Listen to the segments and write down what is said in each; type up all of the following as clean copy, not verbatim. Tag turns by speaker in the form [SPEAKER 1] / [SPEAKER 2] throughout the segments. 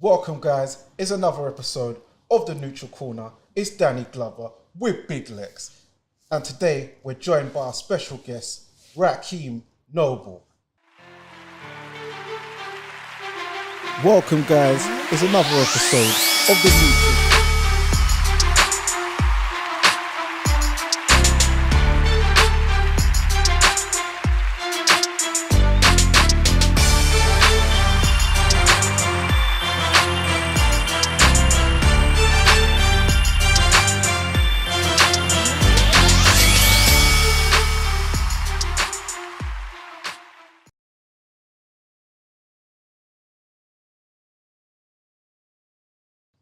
[SPEAKER 1] Welcome, guys. It's another episode of the Neutral Corner. It's Danny Glover with Big Lex. And today we're joined by our special guest, Rakeem Noble. Welcome, guys. It's another episode of the Neutral.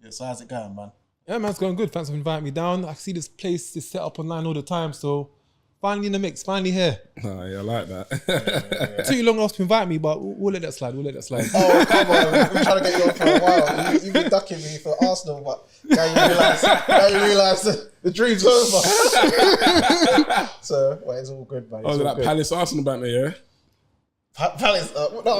[SPEAKER 1] So how's it going, man?
[SPEAKER 2] Yeah, man, it's going good. Thanks for inviting me down. I see this place is set up online all the time, so finally in the mix, finally here.
[SPEAKER 3] Oh, yeah, I like that.
[SPEAKER 2] Took you long enough to invite me, but we'll let that slide.
[SPEAKER 1] Oh, come on. We've been trying to get you on for a while. You've been ducking me for Arsenal, but now you realise the dream's over. So, well, it's all good, man.
[SPEAKER 3] Oh, that Palace Arsenal back there, yeah?
[SPEAKER 1] Palace, no,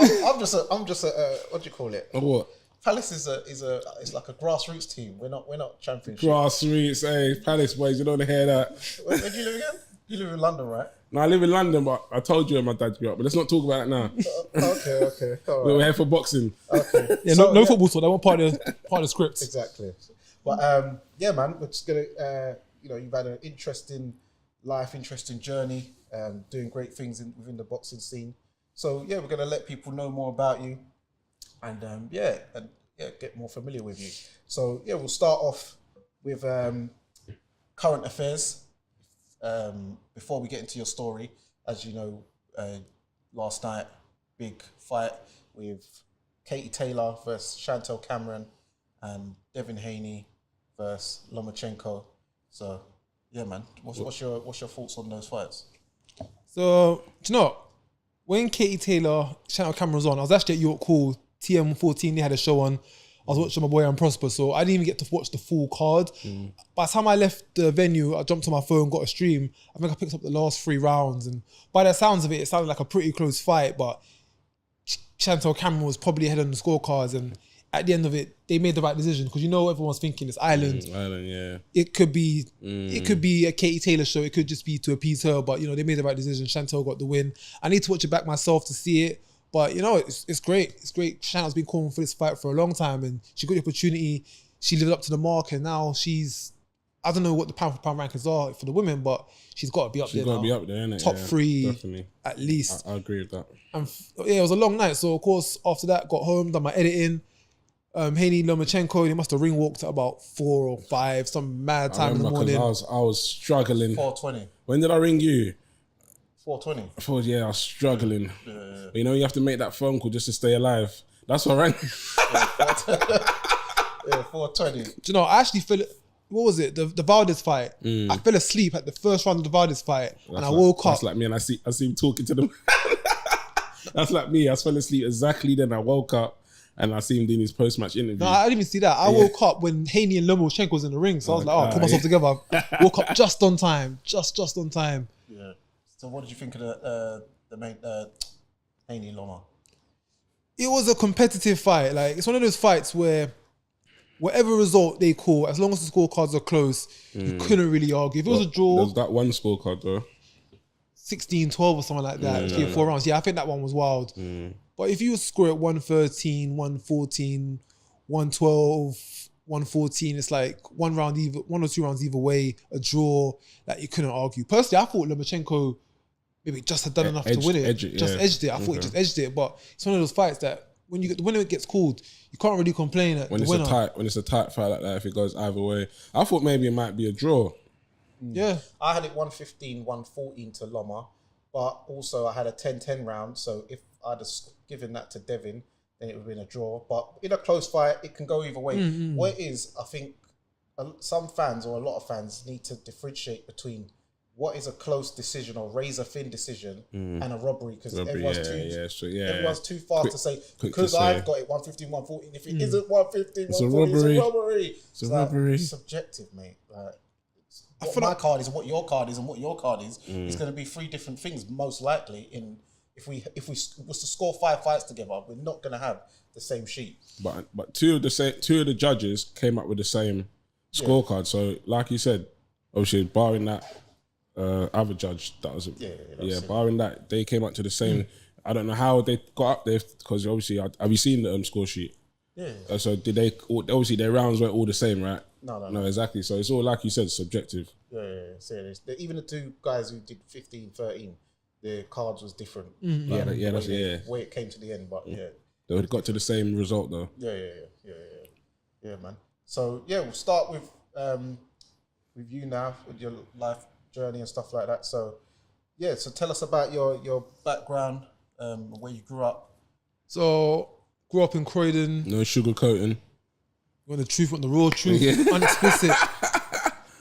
[SPEAKER 1] I'm just a what do you call it?
[SPEAKER 3] What?
[SPEAKER 1] Palace is it's like a grassroots team. We're not championship.
[SPEAKER 3] Grassroots, hey, Palace boys, you don't want to hear that.
[SPEAKER 1] Where do you live again? You live in London, right?
[SPEAKER 3] No, I live in London, but I told you where my dad grew up, but let's not talk about it now.
[SPEAKER 1] Okay. All
[SPEAKER 3] We're
[SPEAKER 1] right.
[SPEAKER 3] here for boxing.
[SPEAKER 1] Okay.
[SPEAKER 2] Yeah, no football talk. That wasn't part of the script.
[SPEAKER 1] Exactly. But yeah, man, we're just gonna you've had an interesting life, interesting journey, doing great things within the boxing scene. So yeah, we're gonna let people know more about you. And get more familiar with you. So yeah, we'll start off with current affairs. Before we get into your story, as you know, last night, big fight with Katie Taylor versus Chantel Cameron and Devin Haney versus Lomachenko. So yeah, man, what's your thoughts on those fights?
[SPEAKER 2] So, do you know, when Katie Taylor, Chantel Cameron was on, I was actually at York Hall, TM14, they had a show on. I was watching my boy and Prosper, so I didn't even get to watch the full card. By the time I left the venue, I jumped on my phone, got a stream. I think I picked up the last 3 rounds, and by the sounds of it, it sounded like a pretty close fight, but Chantel Cameron was probably ahead on the scorecards, and at the end of it, they made the right decision, because everyone's thinking it's Ireland.
[SPEAKER 3] Ireland, yeah.
[SPEAKER 2] It could be a Katie Taylor show, it could just be to appease her, but they made the right decision. Chantel got the win. I need to watch it back myself to see it. But it's great. It's great. Chantel's been calling for this fight for a long time, and she got the opportunity. She lived up to the mark, and now I don't know what the pound for pound rankings are for the women, but she's got to be up there.
[SPEAKER 3] She's got to be up there, innit?
[SPEAKER 2] Top 3,
[SPEAKER 3] definitely.
[SPEAKER 2] At least.
[SPEAKER 3] I agree with that.
[SPEAKER 2] And it was a long night. So of course, after that, got home, done my editing. Haney Lomachenko, he must have ring walked at about 4 or 5, some mad time in the morning.
[SPEAKER 3] I was struggling.
[SPEAKER 1] 4:20.
[SPEAKER 3] When did I ring you?
[SPEAKER 1] 4:20.
[SPEAKER 3] I was struggling. But you have to make that phone call just to stay alive. That's what I rang.
[SPEAKER 1] Yeah, 4:20.
[SPEAKER 2] Do you know, I actually feel it. What was it? The Valdez fight. I fell asleep at the first round of the Valdez fight, and I woke up.
[SPEAKER 3] That's like me, and I see him talking to them. That's like me. I fell asleep exactly then. I woke up and I see him doing his post-match interview.
[SPEAKER 2] No, I didn't even see that. I woke up when Haney and Lomachenko was in the ring, so I was like, put myself together. Woke up just on time, just on time.
[SPEAKER 1] Yeah. So what did you think of the main Haney Loma?
[SPEAKER 2] It was a competitive fight. Like, it's one of those fights where whatever result they call, as long as the scorecards are close, you couldn't really argue. If it was a draw,
[SPEAKER 3] there's that one scorecard though,
[SPEAKER 2] 16-12 or something like that, 4 rounds. Yeah, I think that one was wild. But if you score at 113, 114, 112, 114, it's like 1 or 2 rounds either way, a draw that you couldn't argue. Personally, I thought Lomachenko maybe just had done enough to win it. Edged it. I thought he just edged it. But it's one of those fights that when the winner gets called, you can't really complain at the winner.
[SPEAKER 3] When it's a tight fight like that, if it goes either way. I thought maybe it might be a draw.
[SPEAKER 2] Yeah.
[SPEAKER 1] I had it 115, 114 to Loma, but also I had a 10-10 round. So if I'd have given that to Devin, then it would have been a draw. But in a close fight, it can go either way. What it is, I think some fans or a lot of fans need to differentiate between what is a close decision or razor thin decision and a robbery, because everyone's too fast to say because I've got it 115, 114. If it isn't 115, 140, it's a robbery.
[SPEAKER 3] It's a robbery.
[SPEAKER 1] It's subjective, mate. What my card is and what your card is and what your card is going to be 3 different things most likely. if we was to score 5 fights together, we're not gonna have the same sheet.
[SPEAKER 3] But two of the judges came up with the same scorecard. So like you said, obviously barring that other judge that was barring that, they came up to the same. I don't know how they got up there because obviously have you seen the score sheet?
[SPEAKER 1] Yeah.
[SPEAKER 3] So did they? Obviously their rounds weren't all the same, right?
[SPEAKER 1] No,
[SPEAKER 3] exactly. So it's all like you said, subjective.
[SPEAKER 1] Yeah. So even the two guys who did 15, 13, their cards was different.
[SPEAKER 3] The
[SPEAKER 1] way it came to the end, but
[SPEAKER 3] they got to the same result though.
[SPEAKER 1] Yeah, man. So we'll start with you now with your life journey and stuff like that. So so tell us about your background, where you grew up.
[SPEAKER 2] So grew up in Croydon.
[SPEAKER 3] No sugarcoating.
[SPEAKER 2] You want the truth, want the raw truth, unexplicit.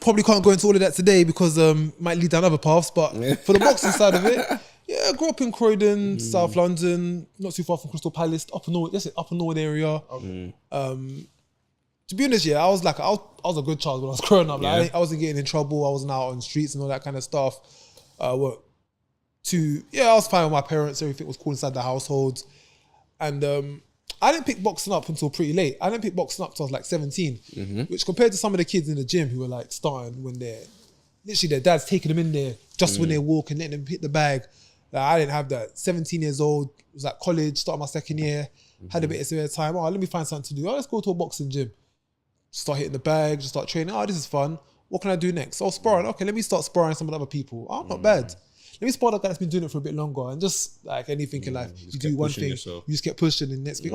[SPEAKER 2] Probably can't go into all of that today because might lead down other paths. But for the boxing side of it, I grew up in Croydon, South London, not too far from Crystal Palace, Upper North area. Okay. To be honest, I was a good child when I was growing up. Like, I wasn't getting in trouble. I wasn't out on the streets and all that kind of stuff. I was fine with my parents. Everything was cool inside the household. And I didn't pick boxing up until pretty late. I didn't pick boxing up until I was like 17, which compared to some of the kids in the gym who were like starting when their dad's taking them in there just when they're walking, letting them hit the bag. Like, I didn't have that. 17 years old, was at college, started my second year, had a bit of spare time. Let me find something to do. Let's go to a boxing gym. Start hitting the bag, just start training. This is fun. What can I do next? Sparring. Okay, let me start sparring some of the other people. Not bad. Let me spar the guy that's been doing it for a bit longer. And just like anything in life, you do one thing, you just get pushed, and the next thing,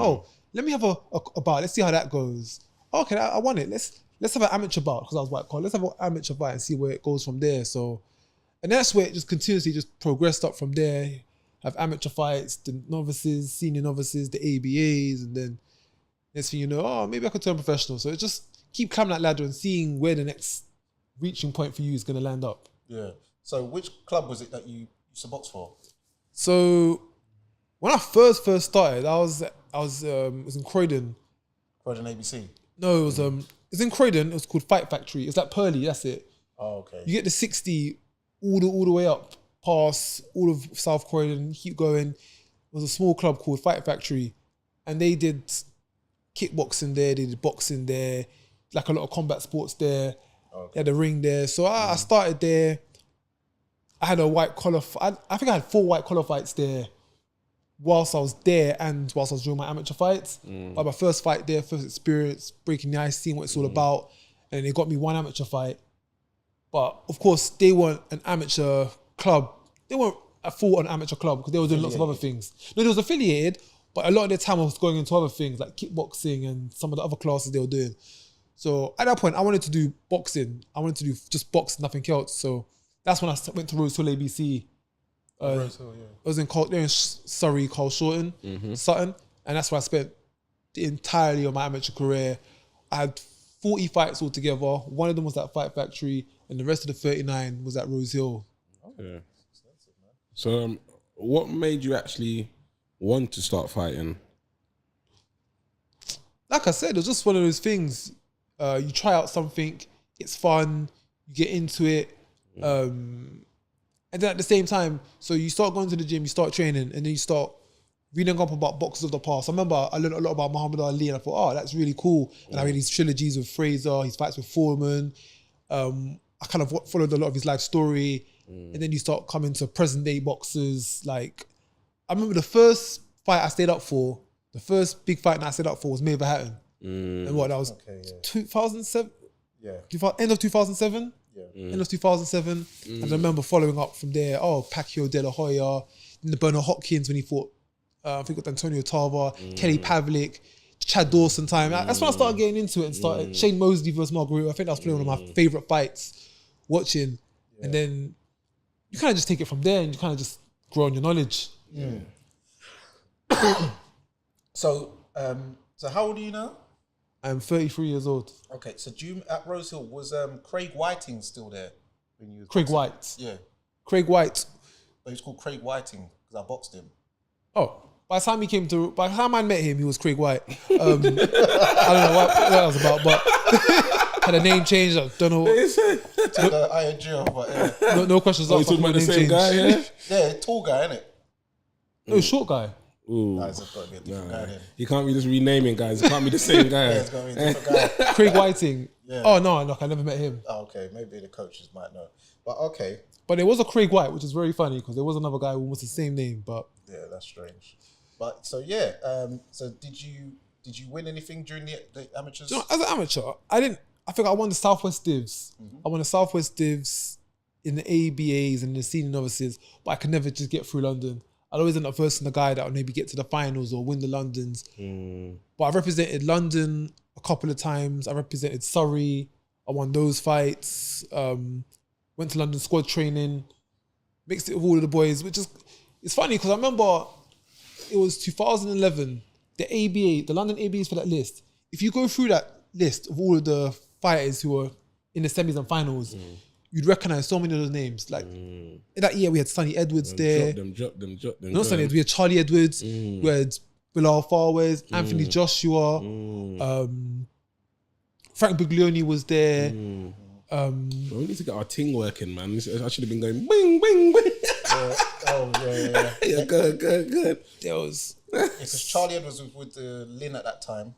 [SPEAKER 2] let me have a bout. Let's see how that goes. Okay, I won it. Let's have an amateur bout because I was white collar. Let's have an amateur fight and see where it goes from there. So, and that's where it just continuously just progressed up from there. Have amateur fights, the novices, senior novices, the ABAs, and then next thing you know, maybe I could turn professional. So it just keep climbing that ladder and seeing where the next reaching point for you is going to land up.
[SPEAKER 1] Yeah. So which club was it that you used to box for?
[SPEAKER 2] So when I first started, I was it was in Croydon.
[SPEAKER 1] Croydon ABC?
[SPEAKER 2] No, it was in Croydon. It was called Fight Factory. It's like Pearly, that's it.
[SPEAKER 1] Oh, okay.
[SPEAKER 2] You get the 60 all the way up past all of South Croydon, keep going. It was a small club called Fight Factory, and they did kickboxing there, they did boxing there, like a lot of combat sports there. Okay. They had a ring there. So I started there. I had a white collar. I think I had 4 white collar fights there whilst I was there and whilst I was doing my amateur fights. Like my first fight there, first experience, breaking the ice, seeing what it's all about. And they got me 1 amateur fight. But of course, they weren't an amateur club. They weren't a full-on amateur club because they were doing lots of other things. No, they was affiliated, but a lot of their time I was going into other things like kickboxing and some of the other classes they were doing. So at that point, I wanted to do boxing. I wanted to do just boxing, nothing else. So that's when I went to Rose Hill ABC.
[SPEAKER 1] Rose Hill,
[SPEAKER 2] I was in Surrey, Carl Shorten, Sutton. And that's where I spent the entirety of my amateur career. I had 40 fights altogether. One of them was at Fight Factory, and the rest of the 39 was at Rose Hill.
[SPEAKER 3] Yeah. So what made you actually want to start fighting?
[SPEAKER 2] Like I said, it was just one of those things. You try out something, it's fun, you get into it. And then at the same time, so you start going to the gym, you start training, and then you start reading up about boxers of the past. I remember I learned a lot about Muhammad Ali, and I thought, that's really cool. And I read his trilogies with Fraser, his fights with Foreman. I kind of followed a lot of his life story. And then you start coming to present day boxers. Like, I remember the first fight I stayed up for, the first big fight that I stayed up for was Mayweather Hatton. And that was 2007?
[SPEAKER 1] Yeah.
[SPEAKER 2] End of 2007?
[SPEAKER 1] Yeah.
[SPEAKER 2] End of 2007. And I remember following up from there, Pacquiao, De La Hoya, then the Bernard Hopkins when he fought, I think with Antonio Tarver, Kelly Pavlik, Chad Dawson time. That's when I started getting into it and started Shane Mosley versus Margarito. I think that was probably one of my favourite fights watching. Yeah. And then you kind of just take it from there and you kind of just grow on your knowledge.
[SPEAKER 1] So how old are you now?
[SPEAKER 2] I'm 33 years old.
[SPEAKER 1] Okay, so at Rose Hill, was Craig Whiting still there when you was
[SPEAKER 2] Craig
[SPEAKER 1] boxing?
[SPEAKER 2] White?
[SPEAKER 1] Yeah.
[SPEAKER 2] Craig White.
[SPEAKER 1] But he's called Craig Whiting because I boxed him.
[SPEAKER 2] Oh, by the time I met him, he was Craig White. I don't know what that was about, but had a name change. I don't know.
[SPEAKER 1] The ING, but
[SPEAKER 2] no questions asked.
[SPEAKER 3] You talking about the same guy, yeah?
[SPEAKER 1] Yeah, tall guy, innit?
[SPEAKER 2] No, short guy.
[SPEAKER 3] Ooh.
[SPEAKER 1] Nah, it's got to be a different guy then.
[SPEAKER 3] You can't be just renaming guys. It can't be the same guy.
[SPEAKER 1] Yeah, it's got to be a different guy.
[SPEAKER 2] Craig Whiting.
[SPEAKER 1] Yeah.
[SPEAKER 2] Oh, no, look, I never met him.
[SPEAKER 1] Oh, okay, maybe the coaches might know. But okay.
[SPEAKER 2] But there was a Craig White, which is very funny because there was another guy who almost the same name, but...
[SPEAKER 1] Yeah, that's strange. But, so yeah, so did you win anything during the amateurs?
[SPEAKER 2] You know, as an amateur, I think I won the Southwest Divs. I won the Southwest Divs in the ABAs and the senior novices, but I could never just get through London. I'd always end up versing the guy that would maybe get to the finals or win the Londons. But I represented London a couple of times. I represented Surrey. I won those fights. Went to London squad training. Mixed it with all of the boys, which is... It's funny because I remember it was 2011, the ABA, the London ABAs for that list. If you go through that list of all of the fighters who were in the semis and finals, you'd recognise so many of those names. Like in that year, we had Sonny Edwards there.
[SPEAKER 3] Drop them.
[SPEAKER 2] Not Sonny Edwards, we had Charlie Edwards, we had Bilal Farwes, Anthony Joshua, Frank Buglioni was there.
[SPEAKER 3] We need to get our ting working, man. I should have been going bing, bing, bing.
[SPEAKER 1] Yeah.
[SPEAKER 3] Yeah, good.
[SPEAKER 2] There was...
[SPEAKER 1] Because Charlie Edwards was with Lynn at that time.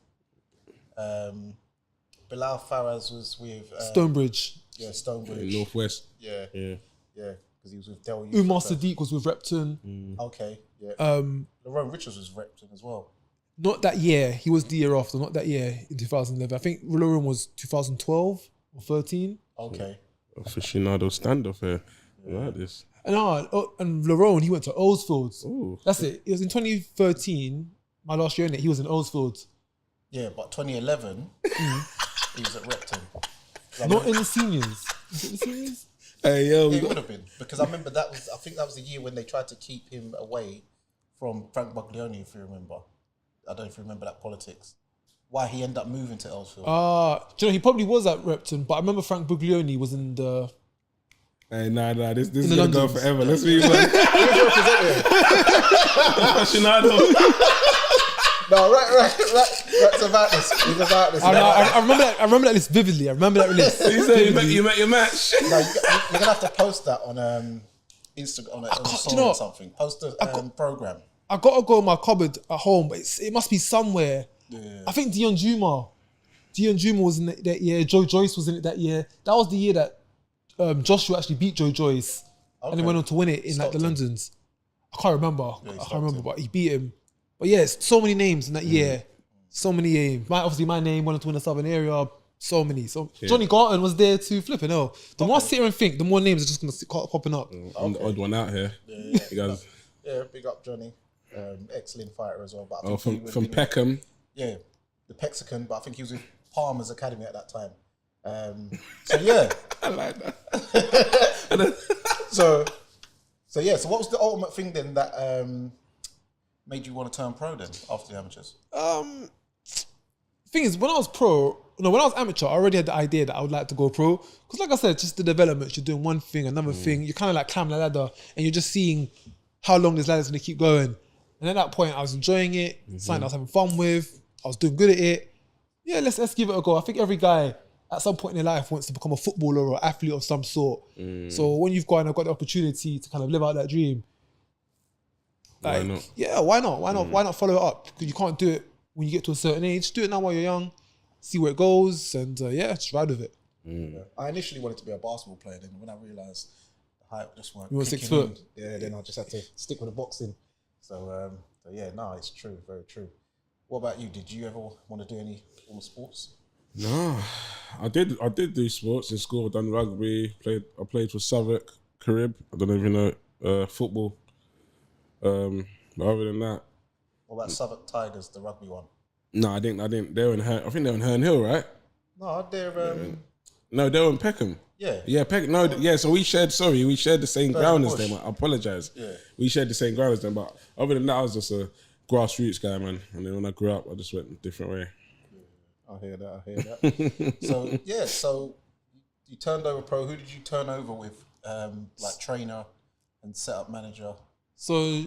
[SPEAKER 1] Bilal Farwes was with...
[SPEAKER 2] Stonebridge.
[SPEAKER 1] Yeah, Stonebridge.
[SPEAKER 3] Northwest.
[SPEAKER 1] Yeah, because he was with Del
[SPEAKER 2] Umar Sadiq was with Repton.
[SPEAKER 1] Okay, yeah. Lerone Richards was Repton as well.
[SPEAKER 2] Not that year. He was the year after. Not that year in 2011. I think Lerone was 2012 or 13.
[SPEAKER 1] Okay.
[SPEAKER 3] Aficionado standoff here. Like this.
[SPEAKER 2] And Lerone, he went to Oldsfields.
[SPEAKER 3] Ooh.
[SPEAKER 2] That's it. It was in 2013, my last year in it, he was in Oldsfields.
[SPEAKER 1] Yeah, but 2011, he was at Repton.
[SPEAKER 2] Not in the seniors. Is it the seniors?
[SPEAKER 3] Hey, yo.
[SPEAKER 1] It would have been, because I remember I think that was the year when they tried to keep him away from Frank Buglioni, if you remember. I don't know if you remember that politics. Why he ended up moving to Elsfield.
[SPEAKER 2] Do you know, he probably was at Repton, but I remember Frank Buglioni was in the...
[SPEAKER 3] Hey, nah, this is going to go forever. Let's be one. Aficionado.
[SPEAKER 1] No, right. It's about this. It's about this.
[SPEAKER 2] I remember that list vividly. I remember that list.
[SPEAKER 3] You met your match.
[SPEAKER 1] No, you're going to have to post that on Instagram, on a story or something. Post a program.
[SPEAKER 2] I got to go in my cupboard at home, but it must be somewhere. Yeah. I think Dion Juma was in it that year. Joe Joyce was in it that year. That was the year that Joshua actually beat Joe Joyce, and he went on to win it in like the Londons. I can't remember. But he beat him. But yeah, so many names in that year. So many names. Obviously, my name went on to win the Southern area. So many. Johnny Garton was there too. Flipping hell. The more I sit here and think, the more names are just going to start popping up.
[SPEAKER 3] I'm the odd one out here.
[SPEAKER 1] Yeah.
[SPEAKER 3] You guys.
[SPEAKER 1] Yeah, big up Johnny. Excellent fighter as well. But I
[SPEAKER 3] think
[SPEAKER 1] from
[SPEAKER 3] Peckham.
[SPEAKER 1] Yeah, the Pexican, but I think he was with Palmer's Academy at that time. So yeah.
[SPEAKER 3] I like that.
[SPEAKER 1] So what was the ultimate thing then that made you want to turn pro then after the amateurs?
[SPEAKER 2] Thing is, when I was amateur, I already had the idea that I would like to go pro. Because like I said, just the development, you're doing one thing, another thing. You're kind of like climbing the ladder and you're just seeing how long this ladder's going to keep going. And at that point, I was enjoying it, something I was having fun with, I was doing good at it. Yeah, let's give it a go. I think every guy at some point in their life wants to become a footballer or athlete of some sort. So when you've got the opportunity to kind of live out that dream, like,
[SPEAKER 3] why not?
[SPEAKER 2] Yeah, why not? Why not follow it up? Because you can't do it when you get to a certain age. Do it now while you're young, see where it goes, and just ride with it.
[SPEAKER 1] Yeah. I initially wanted to be a basketball player, then when I realised the height just weren't.
[SPEAKER 2] You were 6 foot.
[SPEAKER 1] Then I just had to stick with the boxing. So yeah, no, it's true, very true. What about you? Did you ever want to do any form of sports?
[SPEAKER 3] No, I did do sports in school. I done rugby. I played for Southwark, Carib. I don't know if you know football. But other than that,
[SPEAKER 1] what about Southwark Tigers, the rugby one?
[SPEAKER 3] No, I didn't. They're in I think they're in Herne Hill, right?
[SPEAKER 1] No, they're
[SPEAKER 3] no, they're in Peckham.
[SPEAKER 1] Yeah.
[SPEAKER 3] Peckham. No, yeah. So we shared the same ground as them. I apologize.
[SPEAKER 1] Yeah. We
[SPEAKER 3] shared the same ground as them, but other than that, I was just a grassroots guy, man. And then when I grew up, I just went a different way.
[SPEAKER 1] I hear that. So you turned over pro. Who did you turn over with? Like trainer and setup manager.
[SPEAKER 2] So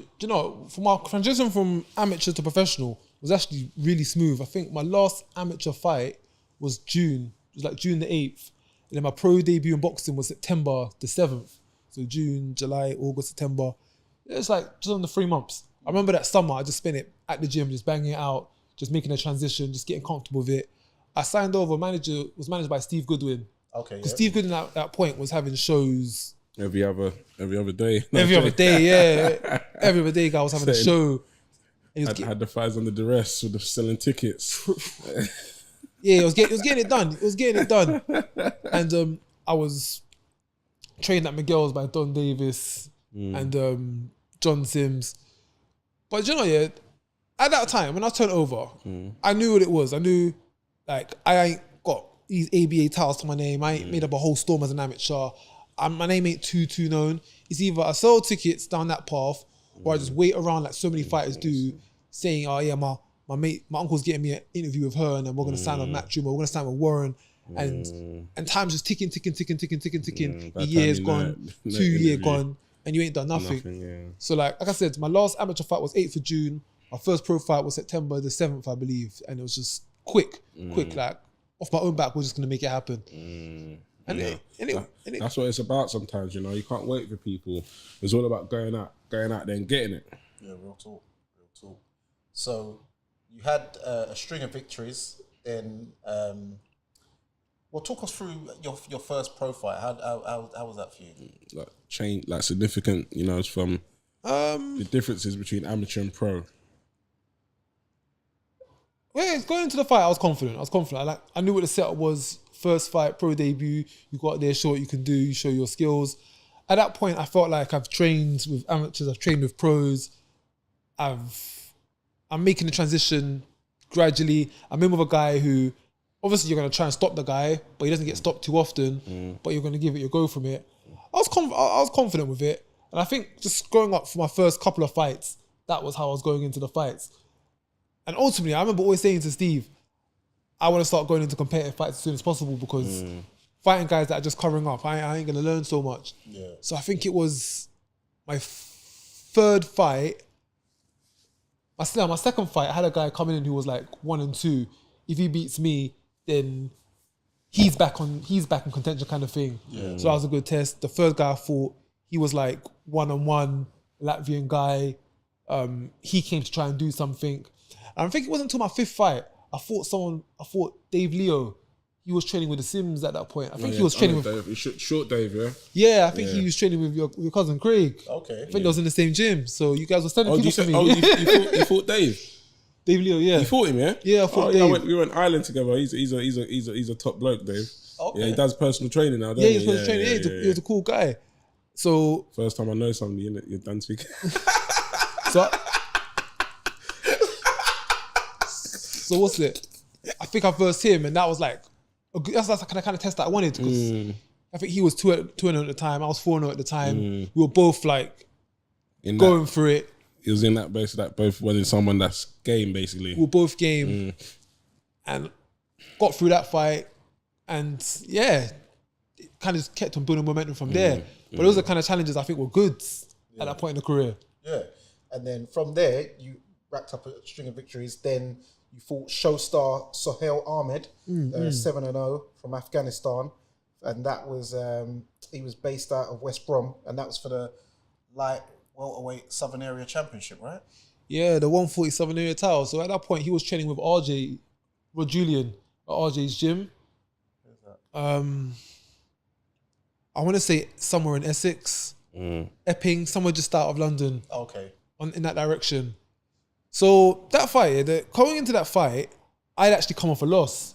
[SPEAKER 2] for my transition from amateur to professional was actually really smooth. I think my last amateur fight was June. It was like June the 8th. And then my pro debut in boxing was September the 7th. So June, July, August, September. It's like just under 3 months. remember that summer, I just spent it at the gym, just banging it out, just making a transition, just getting comfortable with it. I signed over, was managed by Steve Goodwin.
[SPEAKER 1] Okay.
[SPEAKER 2] Because Steve Goodwin at that point was having shows
[SPEAKER 3] every other day.
[SPEAKER 2] Every other day, yeah. Every other day, guy was having a show.
[SPEAKER 3] Had the fights under duress with the selling tickets.
[SPEAKER 2] Yeah, it was getting it done. It was getting it done. And I was trained at Miguel's by Don Davis and John Sims. But you know, yeah, at that time when I turned over, I knew what it was. I knew, like, I ain't got these ABA titles to my name. I ain't made up a whole storm as an amateur. My name ain't too known. It's either I sell tickets down that path, or I just wait around like so many fighters do, saying, "Oh yeah, my uncle's getting me an interview with her, and then we're gonna sign on Matchroom, or we're gonna sign with Warren." And time's just ticking. The year's gone, 2 years gone, and you ain't done nothing. So like I said, my last amateur fight was 8th of June. My first pro fight was September the 7th, I believe, and it was just quick, like off my own back. We're just gonna make it happen.
[SPEAKER 3] That's what it's about sometimes, you know. You can't wait for people. It's all about going out there and getting it.
[SPEAKER 1] Yeah, real talk. So you had a string of victories. Then, well, talk us through your first pro fight. How was that for you?
[SPEAKER 3] Like significant, you know, it's from the differences between amateur and pro.
[SPEAKER 2] Well, going into the fight, I was confident. I knew what the setup was. First fight, pro debut. You go out there, show what you can do. You show your skills. At that point, I felt like I've trained with amateurs. I've trained with pros. I'm making the transition gradually. I'm in with a guy who, obviously, you're going to try and stop the guy, but he doesn't get stopped too often. But you're going to give it your go from it. I was confident with it, and I think just going up for my first couple of fights, that was how I was going into the fights. And ultimately, I remember always saying to Steve, I want to start going into competitive fights as soon as possible, because fighting guys that are just covering up, I ain't going to learn so much. Yeah. So I think it was my third fight. My second fight, I had a guy coming in who was like 1 and 2. If he beats me, then he's back in contention kind of thing. Yeah. So that was a good test. The third guy I fought, he was like 1-on-1, Latvian guy. He came to try and do something. And I think it wasn't until my 5th fight, I fought Dave Leo. He was training with the Sims at that point. I think he was training with...
[SPEAKER 3] Dave. Short Dave, yeah?
[SPEAKER 2] Yeah, I think he was training with your cousin Craig.
[SPEAKER 1] Okay.
[SPEAKER 2] I think they was in the same gym. So you guys were sending people to me.
[SPEAKER 3] You fought Dave?
[SPEAKER 2] Dave Leo, yeah.
[SPEAKER 3] You fought him, yeah?
[SPEAKER 2] Yeah, I fought Dave.
[SPEAKER 3] We went Ireland together. He's a top bloke, Dave.
[SPEAKER 1] Okay.
[SPEAKER 3] Yeah, he does personal training now, doesn't
[SPEAKER 2] he?
[SPEAKER 3] He
[SPEAKER 2] does personal training. He was a cool guy. So...
[SPEAKER 3] First time I know somebody, innit? You're done speaking.
[SPEAKER 2] So what's it? I think I versed him, and that was like, that's the kind of test that I wanted, because I think he was 2-0 at the time, I was 4-0 at the time. We were both like going for it.
[SPEAKER 3] It was in that base, that both wanted someone that's game, basically.
[SPEAKER 2] We were both game, and got through that fight, and yeah, it kind of just kept on building momentum from there. But those are the kind of challenges I think were good at that point in the career.
[SPEAKER 1] Yeah, and then from there you racked up a string of victories. Then you fought showstar Sohail Ahmed, 7-0 from Afghanistan, and that was he was based out of West Brom, and that was for the light welterweight Southern Area Championship, right?
[SPEAKER 2] Yeah, the 147 area title. So at that point, he was training with RJ, Rod Julian, at RJ's gym.
[SPEAKER 1] Where's that?
[SPEAKER 2] I want to say somewhere in Essex, Epping, somewhere just out of London.
[SPEAKER 1] Okay.
[SPEAKER 2] In that direction. So that fight, going into that fight, I'd actually come off a loss.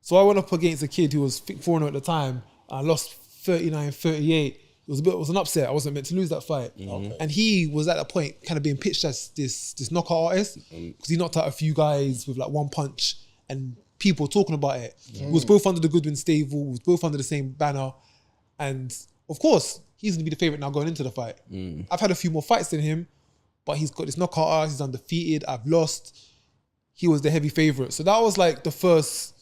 [SPEAKER 2] So I went up against a kid who was 4-0 at the time. I lost 39-38. It was an upset. I wasn't meant to lose that fight. Okay. And he was at that point kind of being pitched as this knockout artist, because he knocked out a few guys with like one punch and people talking about it. We was both under the Goodwin stable. We was both under the same banner. And of course, he's going to be the favourite now going into the fight. I've had a few more fights than him, but he's got this knockout artist. He's undefeated. I've lost. He was the heavy favourite. So that was like the first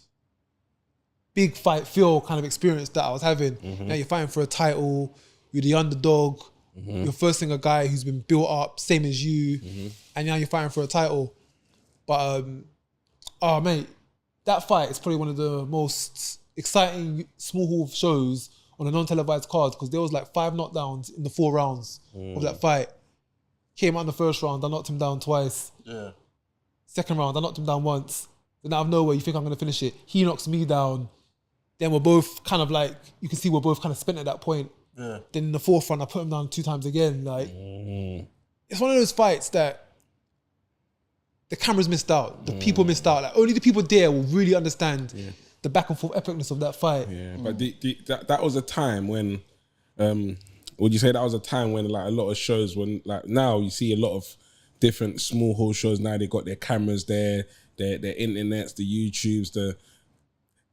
[SPEAKER 2] big fight feel kind of experience that I was having. Now you're fighting for a title. You're the underdog. You're facing a guy who's been built up, same as you, and now you're fighting for a title. But, oh mate, that fight is probably one of the most exciting small hall shows on a non-televised card, because there was like 5 knockdowns in the 4 rounds of that fight. Came out in the first round, I knocked him down twice.
[SPEAKER 1] Yeah.
[SPEAKER 2] Second round, I knocked him down once. Then out of nowhere, you think I'm going to finish it. He knocks me down. Then we're both kind of like, you can see we're both kind of spent at that point.
[SPEAKER 1] Yeah.
[SPEAKER 2] Then in the fourth round, I put him down 2 times again. Like, it's one of those fights that the cameras missed out. The people missed out. Like, only the people there will really understand the back and forth epicness of that fight.
[SPEAKER 3] Yeah, but that was a time when, would you say that was a time when like a lot of shows, when like now you see a lot of different small hall shows now, they got their cameras there, their internets, the YouTubes,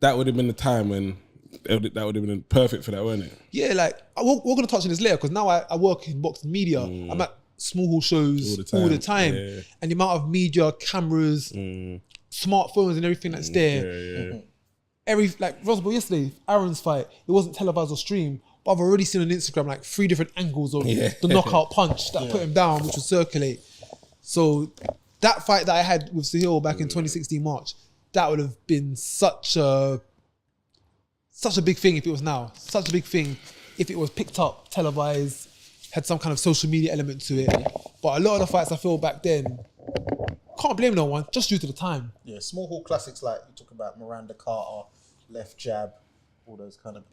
[SPEAKER 3] that would have been the time when that would have been perfect for that, wouldn't it?
[SPEAKER 2] Yeah, like we're going to touch on this later because now I work in boxing media. I'm at small hall shows all the time.
[SPEAKER 3] Yeah.
[SPEAKER 2] And the amount of media, cameras, smartphones and everything that's there. Like, for example, yesterday, Aaron's fight, it wasn't televised or streamed, but I've already seen on Instagram like 3 different angles of the knockout punch that put him down, which will circulate. So that fight that I had with Sahil back in 2016 March, that would have been such a big thing if it was now. Such a big thing if it was picked up, televised, had some kind of social media element to it. But a lot of the fights I feel back then, can't blame no one, just due to the time.
[SPEAKER 1] Yeah, small hall classics like you talk about Miranda Carter, Left Jab, all those kind of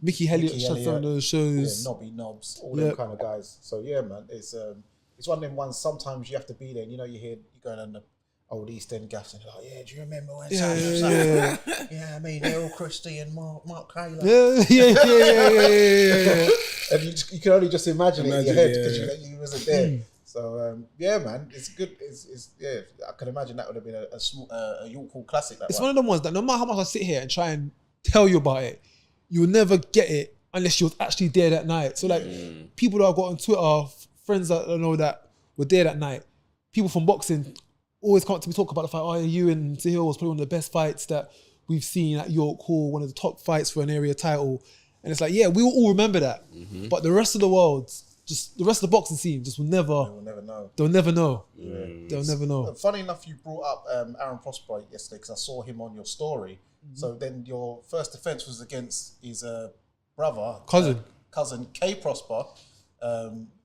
[SPEAKER 2] Mickey Elliott shot some of those shows.
[SPEAKER 1] Yeah, Nobby Knobs, all them kind of guys. So yeah, man, it's one of them ones. Sometimes you have to be there. And, you know, you going on the old East End gaffs and you're like, yeah, do you remember when? Yeah, I mean, Errol Christie and Mark Taylor. Yeah. And you can only just imagine it in your head because you wasn't there. So yeah, man, it's good. It's I can imagine that would have been a small York Hall classic.
[SPEAKER 2] It's one of them ones that no matter how much I sit here and try and tell you about it, you will never get it unless you're actually there that night. So like people that I've got on Twitter, friends that I know that were there that night, people from boxing always come up to me talk about the fight. Oh, you and Sahil was probably one of the best fights that we've seen at York Hall, one of the top fights for an area title. And it's like, yeah, we will all remember that. But the rest of the world, just the rest of the boxing scene, just will never. They'll never know. They'll never know. They'll never know.
[SPEAKER 1] Funny enough, you brought up Aaron Prosper yesterday because I saw him on your story. So then your first defense was against his cousin K Prosper.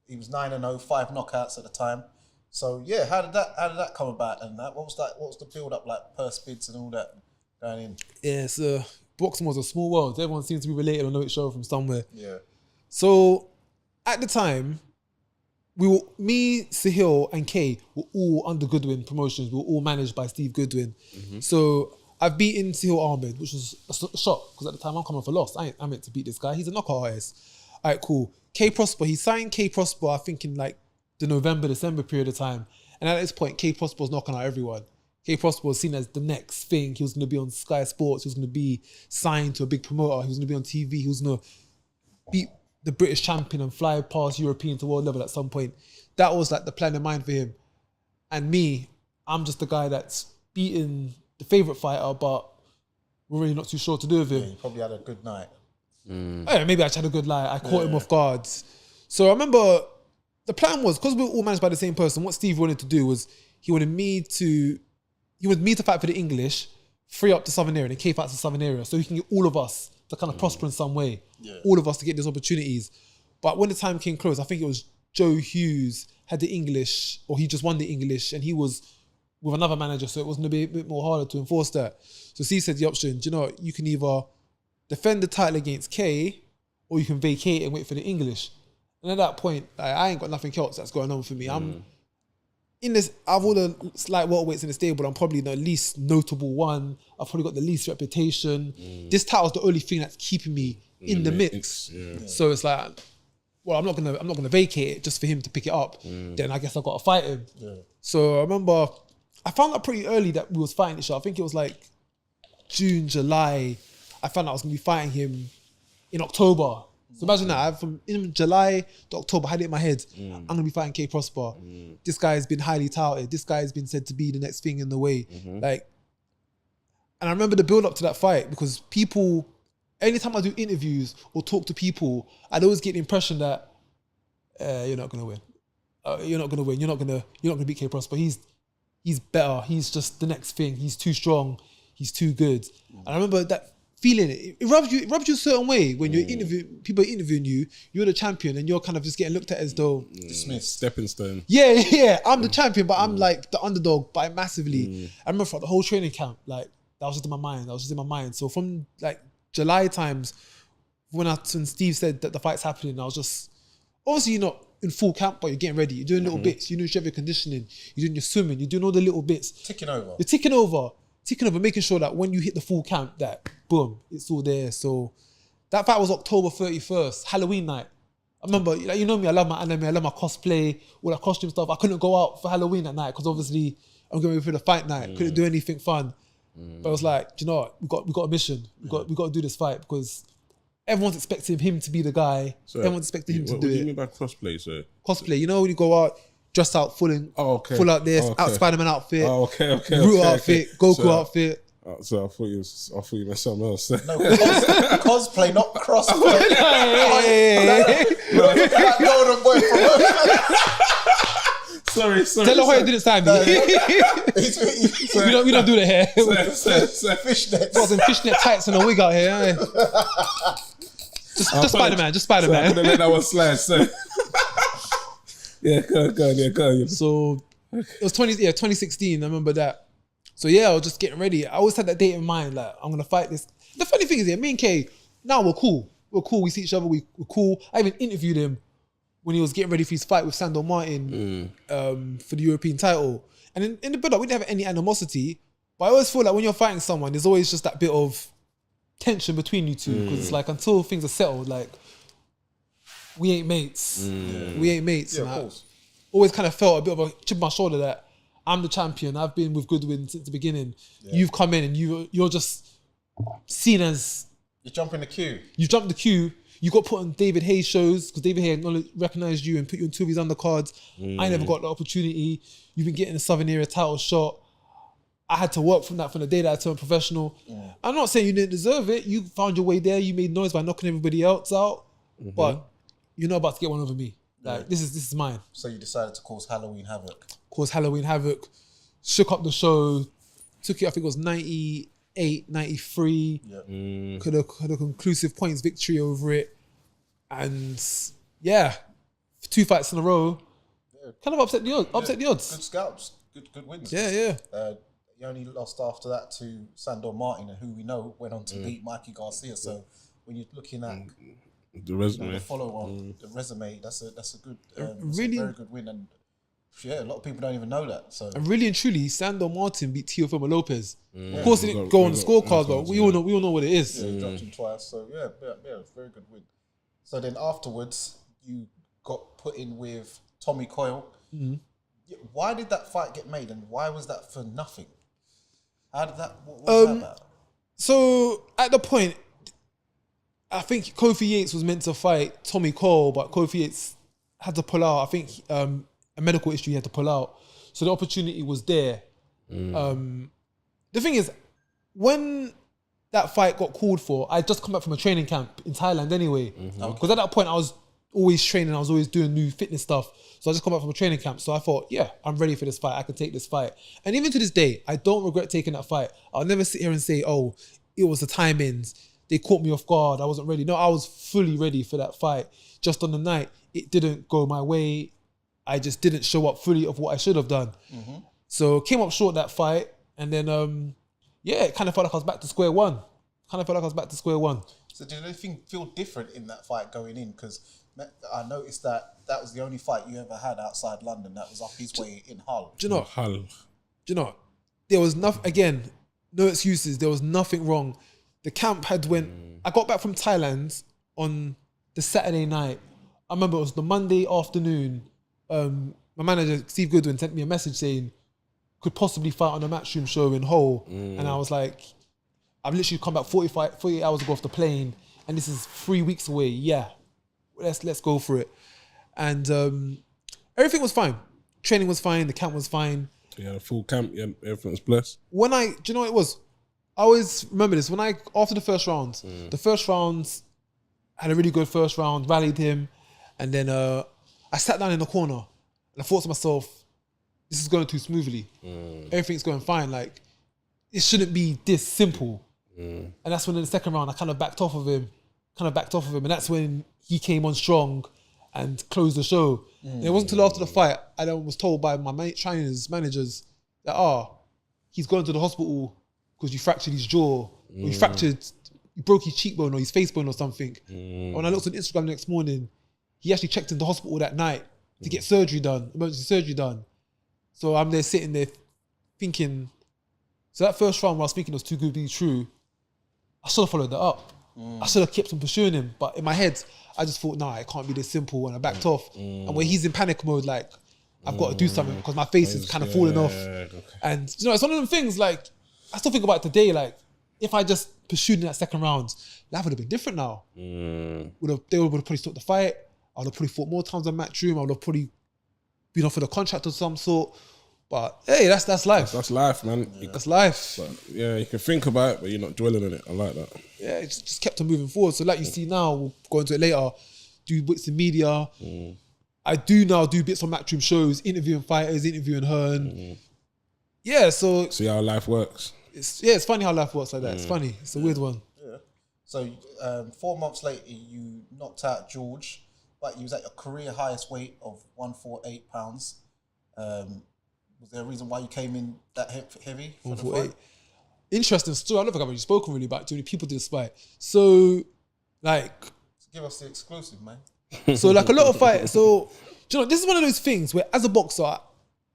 [SPEAKER 1] He was 9-0, 5 knockouts at the time. So yeah, how did that come about? And that what was the build up like, purse bids and all that going in?
[SPEAKER 2] Yeah, so boxing was a small world. Everyone seems to be related or know each other from somewhere.
[SPEAKER 1] Yeah.
[SPEAKER 2] So at the time, me, Sahil, and Kay were all under Goodwin Promotions. We were all managed by Steve Goodwin. So I've beaten Sahil Ahmed, which was a shock because at the time I'm coming for loss. I meant to beat this guy. He's a knockout artist. All right, cool. K Prosper, he signed K Prosper, I think in like the November, December period of time. And at this point, K Prosper was knocking out everyone. K Prosper was seen as the next thing. He was going to be on Sky Sports. He was going to be signed to a big promoter. He was going to be on TV. He was going to beat the British champion and fly past European to world level at some point. That was like the plan in mind for him. And me, I'm just the guy that's beaten the favourite fighter, but we're really not too sure what to do with him.
[SPEAKER 1] Yeah, you probably had a good night.
[SPEAKER 2] Yeah, maybe I just had a good night. I caught him off guard. So I remember the plan was, because we were all managed by the same person, what Steve wanted to do was he wanted me to fight for the English, free up the Southern area, and K fights the Southern area, so he can get all of us to kind of prosper in some way. Yeah. All of us to get these opportunities. But when the time came close, I think it was Joe Hughes had the English, or he just won the English, and he was with another manager, so it was going to be a bit more harder to enforce that. So Steve said the option, do you know what, you can either defend the title against K, or you can vacate and wait for the English. And at that point, I ain't got nothing else that's going on for me. I'm in this, I've all the slight welterweights in the stable, I'm probably the least notable one. I've probably got the least reputation. This title's the only thing that's keeping me in the mix. So it's like, well, I'm not gonna vacate it just for him to pick it up. Then I guess I've got to fight him. So I remember I found out pretty early that we was fighting each other. I think it was like June, July. I found out I was gonna be fighting him in October. So imagine that, from in July to October, I had it in my head, I'm going to be fighting K Prosper. This guy has been highly touted. This guy has been said to be the next thing in the way. Like, and I remember the build up to that fight because people, anytime I do interviews or talk to people, I'd always get the impression that you're not going to win. You're not going to win. You're not going to beat K Prosper. He's better. He's just the next thing. He's too strong. He's too good. And I remember that feeling it. It rubs you a certain way when you're people are interviewing you, you're the champion and you're kind of just getting looked at as though
[SPEAKER 3] dismissed. Stepping stone.
[SPEAKER 2] Yeah, I'm the champion, but I'm like the underdog by massively. I remember for the whole training camp, like that was just in my mind. So from like July times, when Steve said that the fight's happening, I was just, obviously you're not in full camp, but you're getting ready. You're doing little bits. You know, you have your conditioning. You're doing your swimming. You're doing all the little bits.
[SPEAKER 1] Ticking over.
[SPEAKER 2] You're ticking over, making sure that when you hit the full camp, that boom, it's all there. So that fight was October 31st, Halloween night. I remember, like, you know me, I love my anime, I love my cosplay, all that costume stuff. I couldn't go out for Halloween that night because obviously I'm going for the fight night. Couldn't do anything fun. But I was like, do you know what? We got a mission. We got to do this fight because everyone's expecting him to be the guy.
[SPEAKER 3] So,
[SPEAKER 2] everyone's expecting him to do it.
[SPEAKER 3] What do you mean by cosplay, sir?
[SPEAKER 2] Cosplay, you know when you go out, dressed out full out there, out Spider-Man outfit, Groot outfit, Goku outfit.
[SPEAKER 3] So I thought you meant something else.
[SPEAKER 1] No, cosplay, not crossplay. Golden boy
[SPEAKER 3] Sorry.
[SPEAKER 2] Tell her why you didn't sign me. We don't do that here.
[SPEAKER 1] Fishnets.
[SPEAKER 2] Got some fishnet tights and a wig out here. Just Spider-Man.
[SPEAKER 3] I couldn't let that one slide. So. Yeah, go on.
[SPEAKER 2] So it was 2016. I remember that. So yeah, I was just getting ready. I always had that date in mind, like I'm gonna fight this. The funny thing is, me and Kay, now we're cool. We see each other. We're cool. I even interviewed him when he was getting ready for his fight with Sandor Martin for the European title. And in the build-up, we didn't have any animosity. But I always feel like when you're fighting someone, there's always just that bit of tension between you two because it's like until things are settled, like we ain't mates. We ain't mates.
[SPEAKER 1] Yeah, of course.
[SPEAKER 2] Always kind of felt a bit of a chip on my shoulder that I'm the champion. I've been with Goodwin since the beginning. Yeah. You've come in and you're just seen as...
[SPEAKER 1] You jump in the queue.
[SPEAKER 2] You jumped the queue. You got put on David Hayes shows because David Hayes recognised you and put you on two of his undercards. I never got the opportunity. You've been getting the Southern Area title shot. I had to work from the day that I turned professional. I'm not saying you didn't deserve it. You found your way there. You made noise by knocking everybody else out. But you're not about to get one over me. Like this is mine.
[SPEAKER 1] So you decided to cause Halloween havoc. Shook up the show. Took it, I think it was 98, 93. Could have conclusive points victory over it. And yeah, 2 fights in a row. Kind of upset the odds. Good scalps. Good wins.
[SPEAKER 2] Yeah.
[SPEAKER 1] You only lost after that to Sandor Martin, who we know went on to beat Mikey Garcia. So when you're looking at
[SPEAKER 3] the resume,
[SPEAKER 1] the follow-on, the resume, that's a good, really a very good win. And yeah, a lot of people don't even know that. So
[SPEAKER 2] and really and truly, Sandor Martin beat Teofimo Lopez. Of course, it didn't go on the scorecard, but we all know what it is.
[SPEAKER 1] Yeah, he dropped him twice. So yeah, very good win. So then afterwards, you got put in with Tommy Coyle. Why did that fight get made, and why was that for nothing? How did that? What was that about? So
[SPEAKER 2] at the point, I think Kofi Yates was meant to fight Tommy Coyle, but Kofi Yates had to pull out. I think a medical issue he had to pull out. So the opportunity was there. The thing is, when that fight got called for, I just come back from a training camp in Thailand anyway. Because at that point, I was always training. I was always doing new fitness stuff. So I just come back from a training camp. So I thought, yeah, I'm ready for this fight. I can take this fight. And even to this day, I don't regret taking that fight. I'll never sit here and say, oh, it was the timings. They caught me off guard. I wasn't ready. No, I was fully ready for that fight. Just on the night, it didn't go my way. I just didn't show up fully of what I should have done. So came up short that fight. And then, it kind of felt like I was back to square one. So did anything feel different in that fight going in? Because I noticed that was the only fight you ever had outside London that was up his way in Hull. Do you know? There was nothing, again, no excuses. There was nothing wrong. The camp had I got back from Thailand on the Saturday night. I remember it was the Monday afternoon. My manager, Steve Goodwin, sent me a message saying, could possibly fight on a Matchroom show in Hull. And I was like, I've literally come back 48 hours ago off the plane, and this is 3 weeks away. Yeah, let's go for it. And everything was fine. Training was fine. The camp was fine.
[SPEAKER 3] Yeah, full camp. Yeah, everything was blessed.
[SPEAKER 2] Do you know what it was? I always remember this. After the first round, had a really good first round, rallied him, and then I sat down in the corner and I thought to myself, this is going too smoothly. Everything's going fine. Like, it shouldn't be this simple. And that's when in the second round I kind of backed off of him. And that's when he came on strong and closed the show. And it wasn't until after the fight I then was told by my trainers, managers, that he's going to the hospital because you fractured his jaw, or you broke his cheekbone or his face bone or something. And when I looked on Instagram the next morning, he actually checked into hospital that night to get emergency surgery done. So I'm there sitting there thinking, so that first round where I was thinking it was too good to be true, I should have followed that up. I should have kept on pursuing him. But in my head, I just thought, nah, it can't be this simple. And I backed off. And when he's in panic mode, like, I've got to do something because my face is kind of falling off. Okay. And, it's one of them things, like, I still think about it today, like, if I just pursued in that second round, life would have been different now. They would have probably stopped the fight. I would have probably fought more times on Matchroom. I would have probably been offered a contract of some sort. But hey, that's life.
[SPEAKER 3] That's life, man.
[SPEAKER 2] That's life.
[SPEAKER 3] But, yeah, you can think about it, but you're not dwelling on it. I like that.
[SPEAKER 2] Yeah, it just kept on moving forward. So like you see now, we'll go into it later, do bits in media. I do now do bits on Matchroom shows, interviewing fighters, interviewing Hearn. Yeah, so...
[SPEAKER 3] See how life works.
[SPEAKER 2] It's funny how life works like that. It's funny. It's a weird one.
[SPEAKER 1] Yeah. So 4 months later, you knocked out George, but you was at your career highest weight of 148 pounds. Was there a reason why you came in that heavy for the fight?
[SPEAKER 2] Interesting story. I don't think I've really spoken really about too many people did this fight. So, like...
[SPEAKER 1] Give us the exclusive, man.
[SPEAKER 2] So, like a lot of fights. So, do you know, this is one of those things where as a boxer,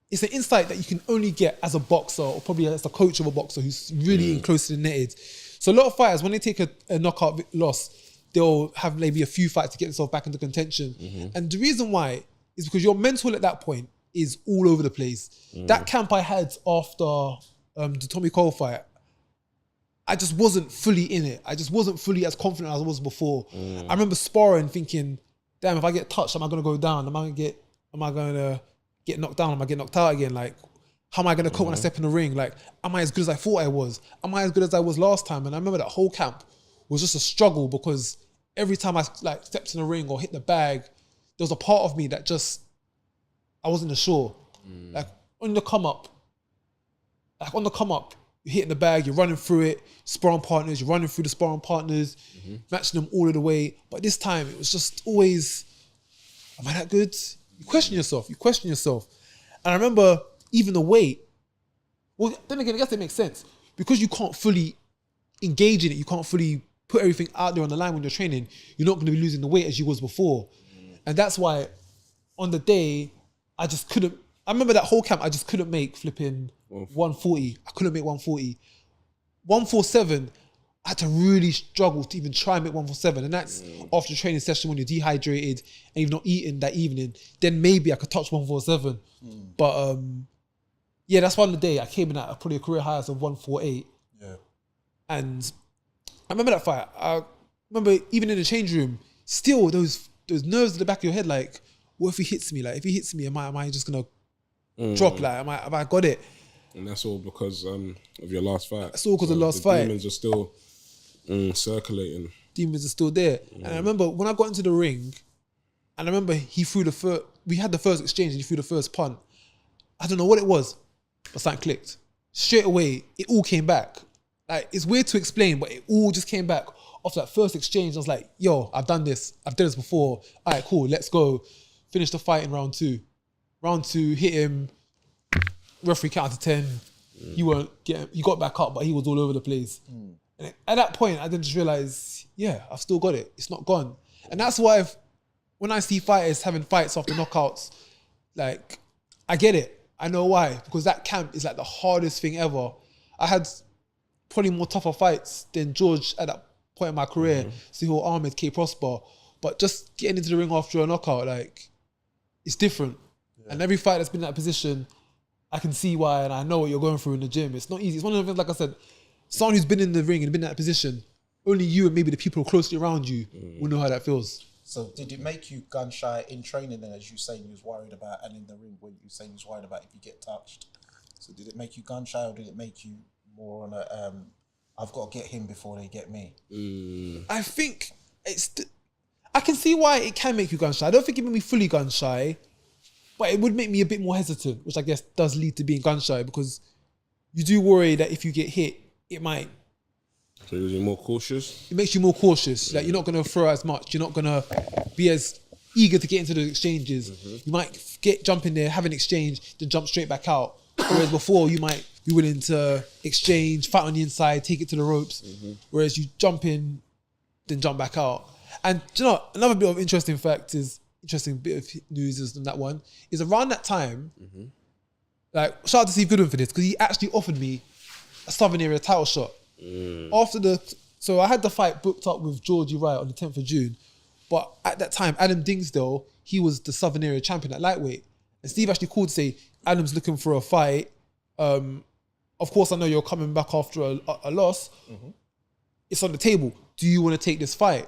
[SPEAKER 2] it's an insight that you can only get as a boxer or probably as a coach of a boxer who's really in close to the netted. So a lot of fighters, when they take a knockout loss, they'll have maybe a few fights to get themselves back into contention. And the reason why is because your mental at that point is all over the place. That camp I had after the Tommy Cole fight, I just wasn't fully in it. I just wasn't fully as confident as I was before. I remember sparring thinking, damn, if I get touched, am I going to go down? Am I going to get knocked down? Am I get knocked out again? Like, how am I going to cope when I step in the ring? Like, am I as good as I thought I was? Am I as good as I was last time? And I remember that whole camp was just a struggle because every time I like stepped in the ring or hit the bag, there was a part of me that just, I wasn't sure. Like on the come up, you're hitting the bag, you're running through it, sparring partners, you're running through the sparring partners, matching them all of the way. But this time it was just always, am I that good? You question yourself. And I remember even the weight, well, then again, I guess it makes sense. Because you can't fully engage in it, you can't fully put everything out there on the line when you're training, you're not going to be losing the weight as you was before. And that's why on the day, I just couldn't, I remember that whole camp, I just couldn't make flipping 140. I couldn't make 140. 147, I had to really struggle to even try and make 147. And that's after the training session when you're dehydrated and you've not eaten that evening, then maybe I could touch 147. But yeah, that's one of the day I came in at probably a career highest of 148.
[SPEAKER 1] Yeah. And
[SPEAKER 2] I remember that fight. I remember even in the change room, still those nerves at the back of your head, like, what if he hits me? Like, if he hits me, am I just gonna drop? Like, have I got it?
[SPEAKER 3] And that's all because of your last fight.
[SPEAKER 2] That's all because of the last fight.
[SPEAKER 3] Demons are still circulating.
[SPEAKER 2] Demons are still there. And I remember when I got into the ring, and I remember he threw the first, we had the first exchange and he threw the first punt. I don't know what it was, but something clicked. Straight away, it all came back. Like, it's weird to explain, but it all just came back. After that first exchange, I was like, yo, I've done this. I've done this before. All right, cool, let's go. Finish the fight in round 2. Round 2, hit him. Referee counted to 10. He got back up, but he was all over the place. And at that point, I then just realized, yeah, I've still got it. It's not gone. And that's why when I see fighters having fights after knockouts, like, I get it. I know why. Because that camp is like the hardest thing ever. I had probably more tougher fights than George at that point in my career. Sihor Ahmed, K. Prosper. But just getting into the ring after a knockout, like, it's different. Yeah. And every fight that's been in that position, I can see why, and I know what you're going through in the gym. It's not easy. It's one of the things, like I said, someone who's been in the ring and been in that position, only you and maybe the people closely around you will know how that feels.
[SPEAKER 1] So did it make you gun shy in training then, as you saying you was worried about, and in the ring when you saying you was worried about if you get touched? So did it make you gun shy, or did it make you more on a, I've got to get him before they get me?
[SPEAKER 2] I think I can see why it can make you gun shy. I don't think it made me fully gun shy, but it would make me a bit more hesitant, which I guess does lead to being gun shy, because you do worry that if you get hit, it might
[SPEAKER 3] So you're more cautious?
[SPEAKER 2] It makes you more cautious. Like, you're not going to throw as much. You're not going to be as eager to get into the exchanges. You might jump in there, have an exchange, then jump straight back out. Whereas before, you might be willing to exchange, fight on the inside, take it to the ropes. Whereas you jump in, then jump back out. And do you know, another bit of interesting bit of news is on that one, is around that time, like, shout out to Steve Goodwin for this, because he actually offered me a Southern Area title shot. So I had the fight booked up with Georgie Wright on the 10th of June, but at that time, Adam Dingsdale, he was the Southern Area champion at lightweight. And Steve actually called to say, Adam's looking for a fight. Of course, I know you're coming back after a loss. It's on the table. Do you want to take this fight?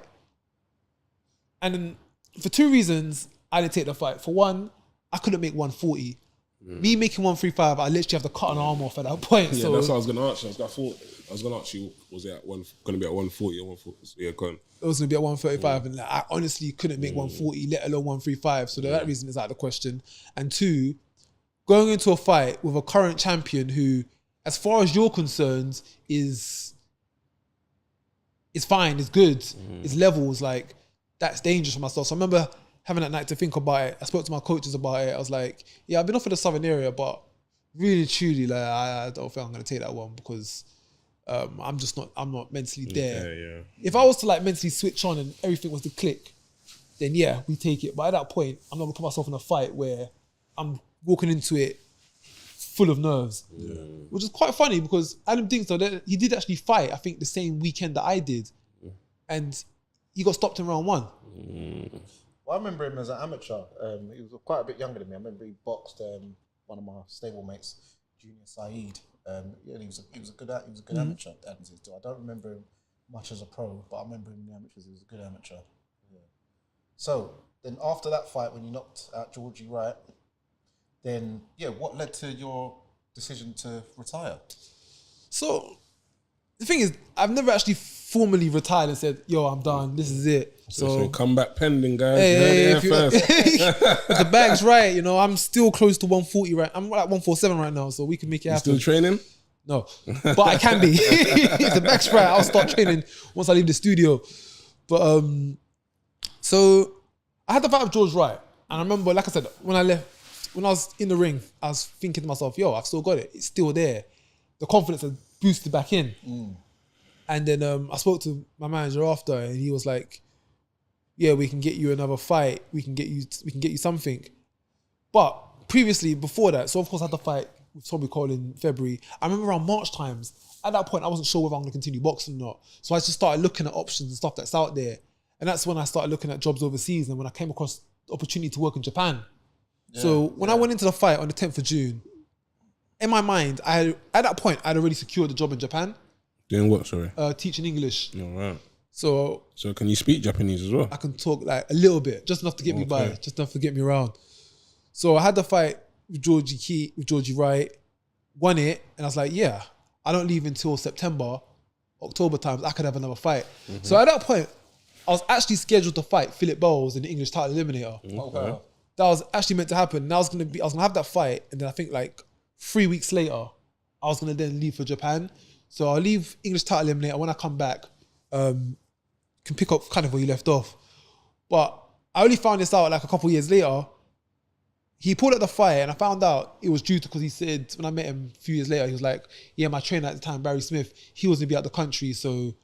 [SPEAKER 2] And then, for two reasons, I didn't take the fight. For one, I couldn't make 140. Me making 135, I literally have to cut an arm off at that point.
[SPEAKER 3] Yeah,
[SPEAKER 2] so
[SPEAKER 3] that's what I was going to ask you. I was going to ask you, was it going to be at 140 or 140? Yeah, go on.
[SPEAKER 2] It was going to be at 135, and I honestly couldn't make 140, let alone 135. So that reason is out of the question. And two, going into a fight with a current champion who, as far as you're concerned, is fine, is good, is levels, like, that's dangerous for myself. So I remember having that night to think about it. I spoke to my coaches about it. I was like, yeah, I've been offered the Southern Area, but really, truly, like, I don't think I'm going to take that one because I'm not mentally there.
[SPEAKER 3] Yeah.
[SPEAKER 2] If I was to, like, mentally switch on and everything was to click, then yeah, we take it. But at that point, I'm not going to put myself in a fight where I'm walking into it full of nerves. Which is quite funny because Adam Dingsdale, he did actually fight, I think, the same weekend that I did. And he got stopped in round 1.
[SPEAKER 1] Well, I remember him as an amateur. He was quite a bit younger than me. I remember he boxed one of my stablemates, Junior Saeed. And he was a good amateur. Adam Dingsdale. I don't remember him much as a pro, but I remember him in the amateurs. He was a good amateur. Yeah. So then after that fight, when you knocked out Georgie Wright, then what led to your decision to retire?
[SPEAKER 2] So the thing is, I've never actually formally retired and said, yo, I'm done, this is it.
[SPEAKER 3] So comeback pending, guys.
[SPEAKER 2] If the bag's right, I'm still close to 140 right. I'm at 147 right now, so we can make it happen.
[SPEAKER 3] Still training?
[SPEAKER 2] No, but I can be. If the bag's right, I'll start training once I leave the studio. But so I had the fight with George Wright, and I remember, like I said, when I was in the ring, I was thinking to myself, yo, I've still got it. It's still there. The confidence has boosted back in. And then I spoke to my manager after, and he was like, yeah, we can get you another fight. We can get you something. But previously, before that, so of course I had the fight with Tommy Cole in February. I remember around March times, at that point, I wasn't sure whether I'm going to continue boxing or not. So I just started looking at options and stuff that's out there. And that's when I started looking at jobs overseas, and when I came across the opportunity to work in Japan. So when I went into the fight on the 10th of June, in my mind, at that point, I'd already secured the job in Japan.
[SPEAKER 3] Doing what, sorry?
[SPEAKER 2] Teaching English.
[SPEAKER 3] All right.
[SPEAKER 2] So
[SPEAKER 3] can you speak Japanese as well?
[SPEAKER 2] I can talk like a little bit, just enough to get me by, just enough to get me around. So I had the fight with Georgie Wright, won it, and I was like, yeah, I don't leave until October times, I could have another fight. So at that point, I was actually scheduled to fight Philip Bowles in the English title eliminator.
[SPEAKER 1] Okay.
[SPEAKER 2] That was actually meant to happen. And I was gonna have that fight, and then I think like 3 weeks later, I was gonna then leave for Japan. So I'll leave English title eliminator. When I come back, can pick up kind of where you left off. But I only found this out like a couple of years later. He pulled out the fight, and I found out it was due to, because he said, when I met him a few years later, he was like, yeah, my trainer at the time, Barry Smith, he was going to be out the country, so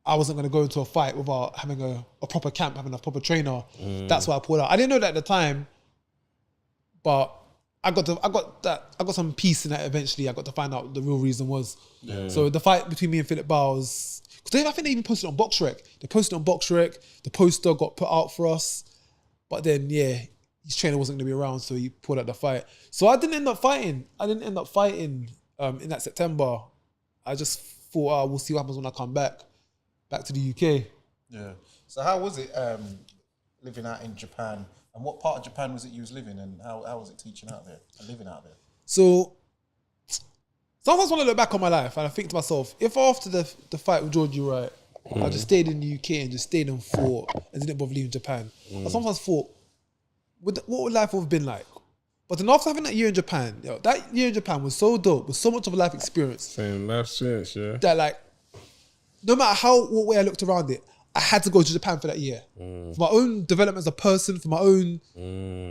[SPEAKER 2] I wasn't going to go into a fight without having a proper camp, having a proper trainer. That's why I pulled out. I didn't know that at the time, but I got some peace in that eventually. I got to find out what the real reason was. So the fight between me and Philip Bowles, because I think they even posted it on BoxRec. They posted it on BoxRec. The poster got put out for us, but then his trainer wasn't going to be around, so he pulled out the fight. So I didn't end up fighting. In that September. I just thought, we'll see what happens when I come back to the UK. Yeah.
[SPEAKER 1] So how was it living out in Japan? And what part of Japan was it you was living in? And how was it teaching out there and living out there?
[SPEAKER 2] So sometimes when I look back on my life and I think to myself, if after the fight with Georgie Wright, I just stayed in the UK and just stayed and fought and didn't bother leaving Japan, I sometimes thought, what would life have been like? But then after having that year in Japan, that year in Japan was so dope, was so much of a life experience.
[SPEAKER 3] Same life experience, yeah.
[SPEAKER 2] That like, no matter what way I looked around it, I had to go to Japan for that year. For my own development as a person, for my own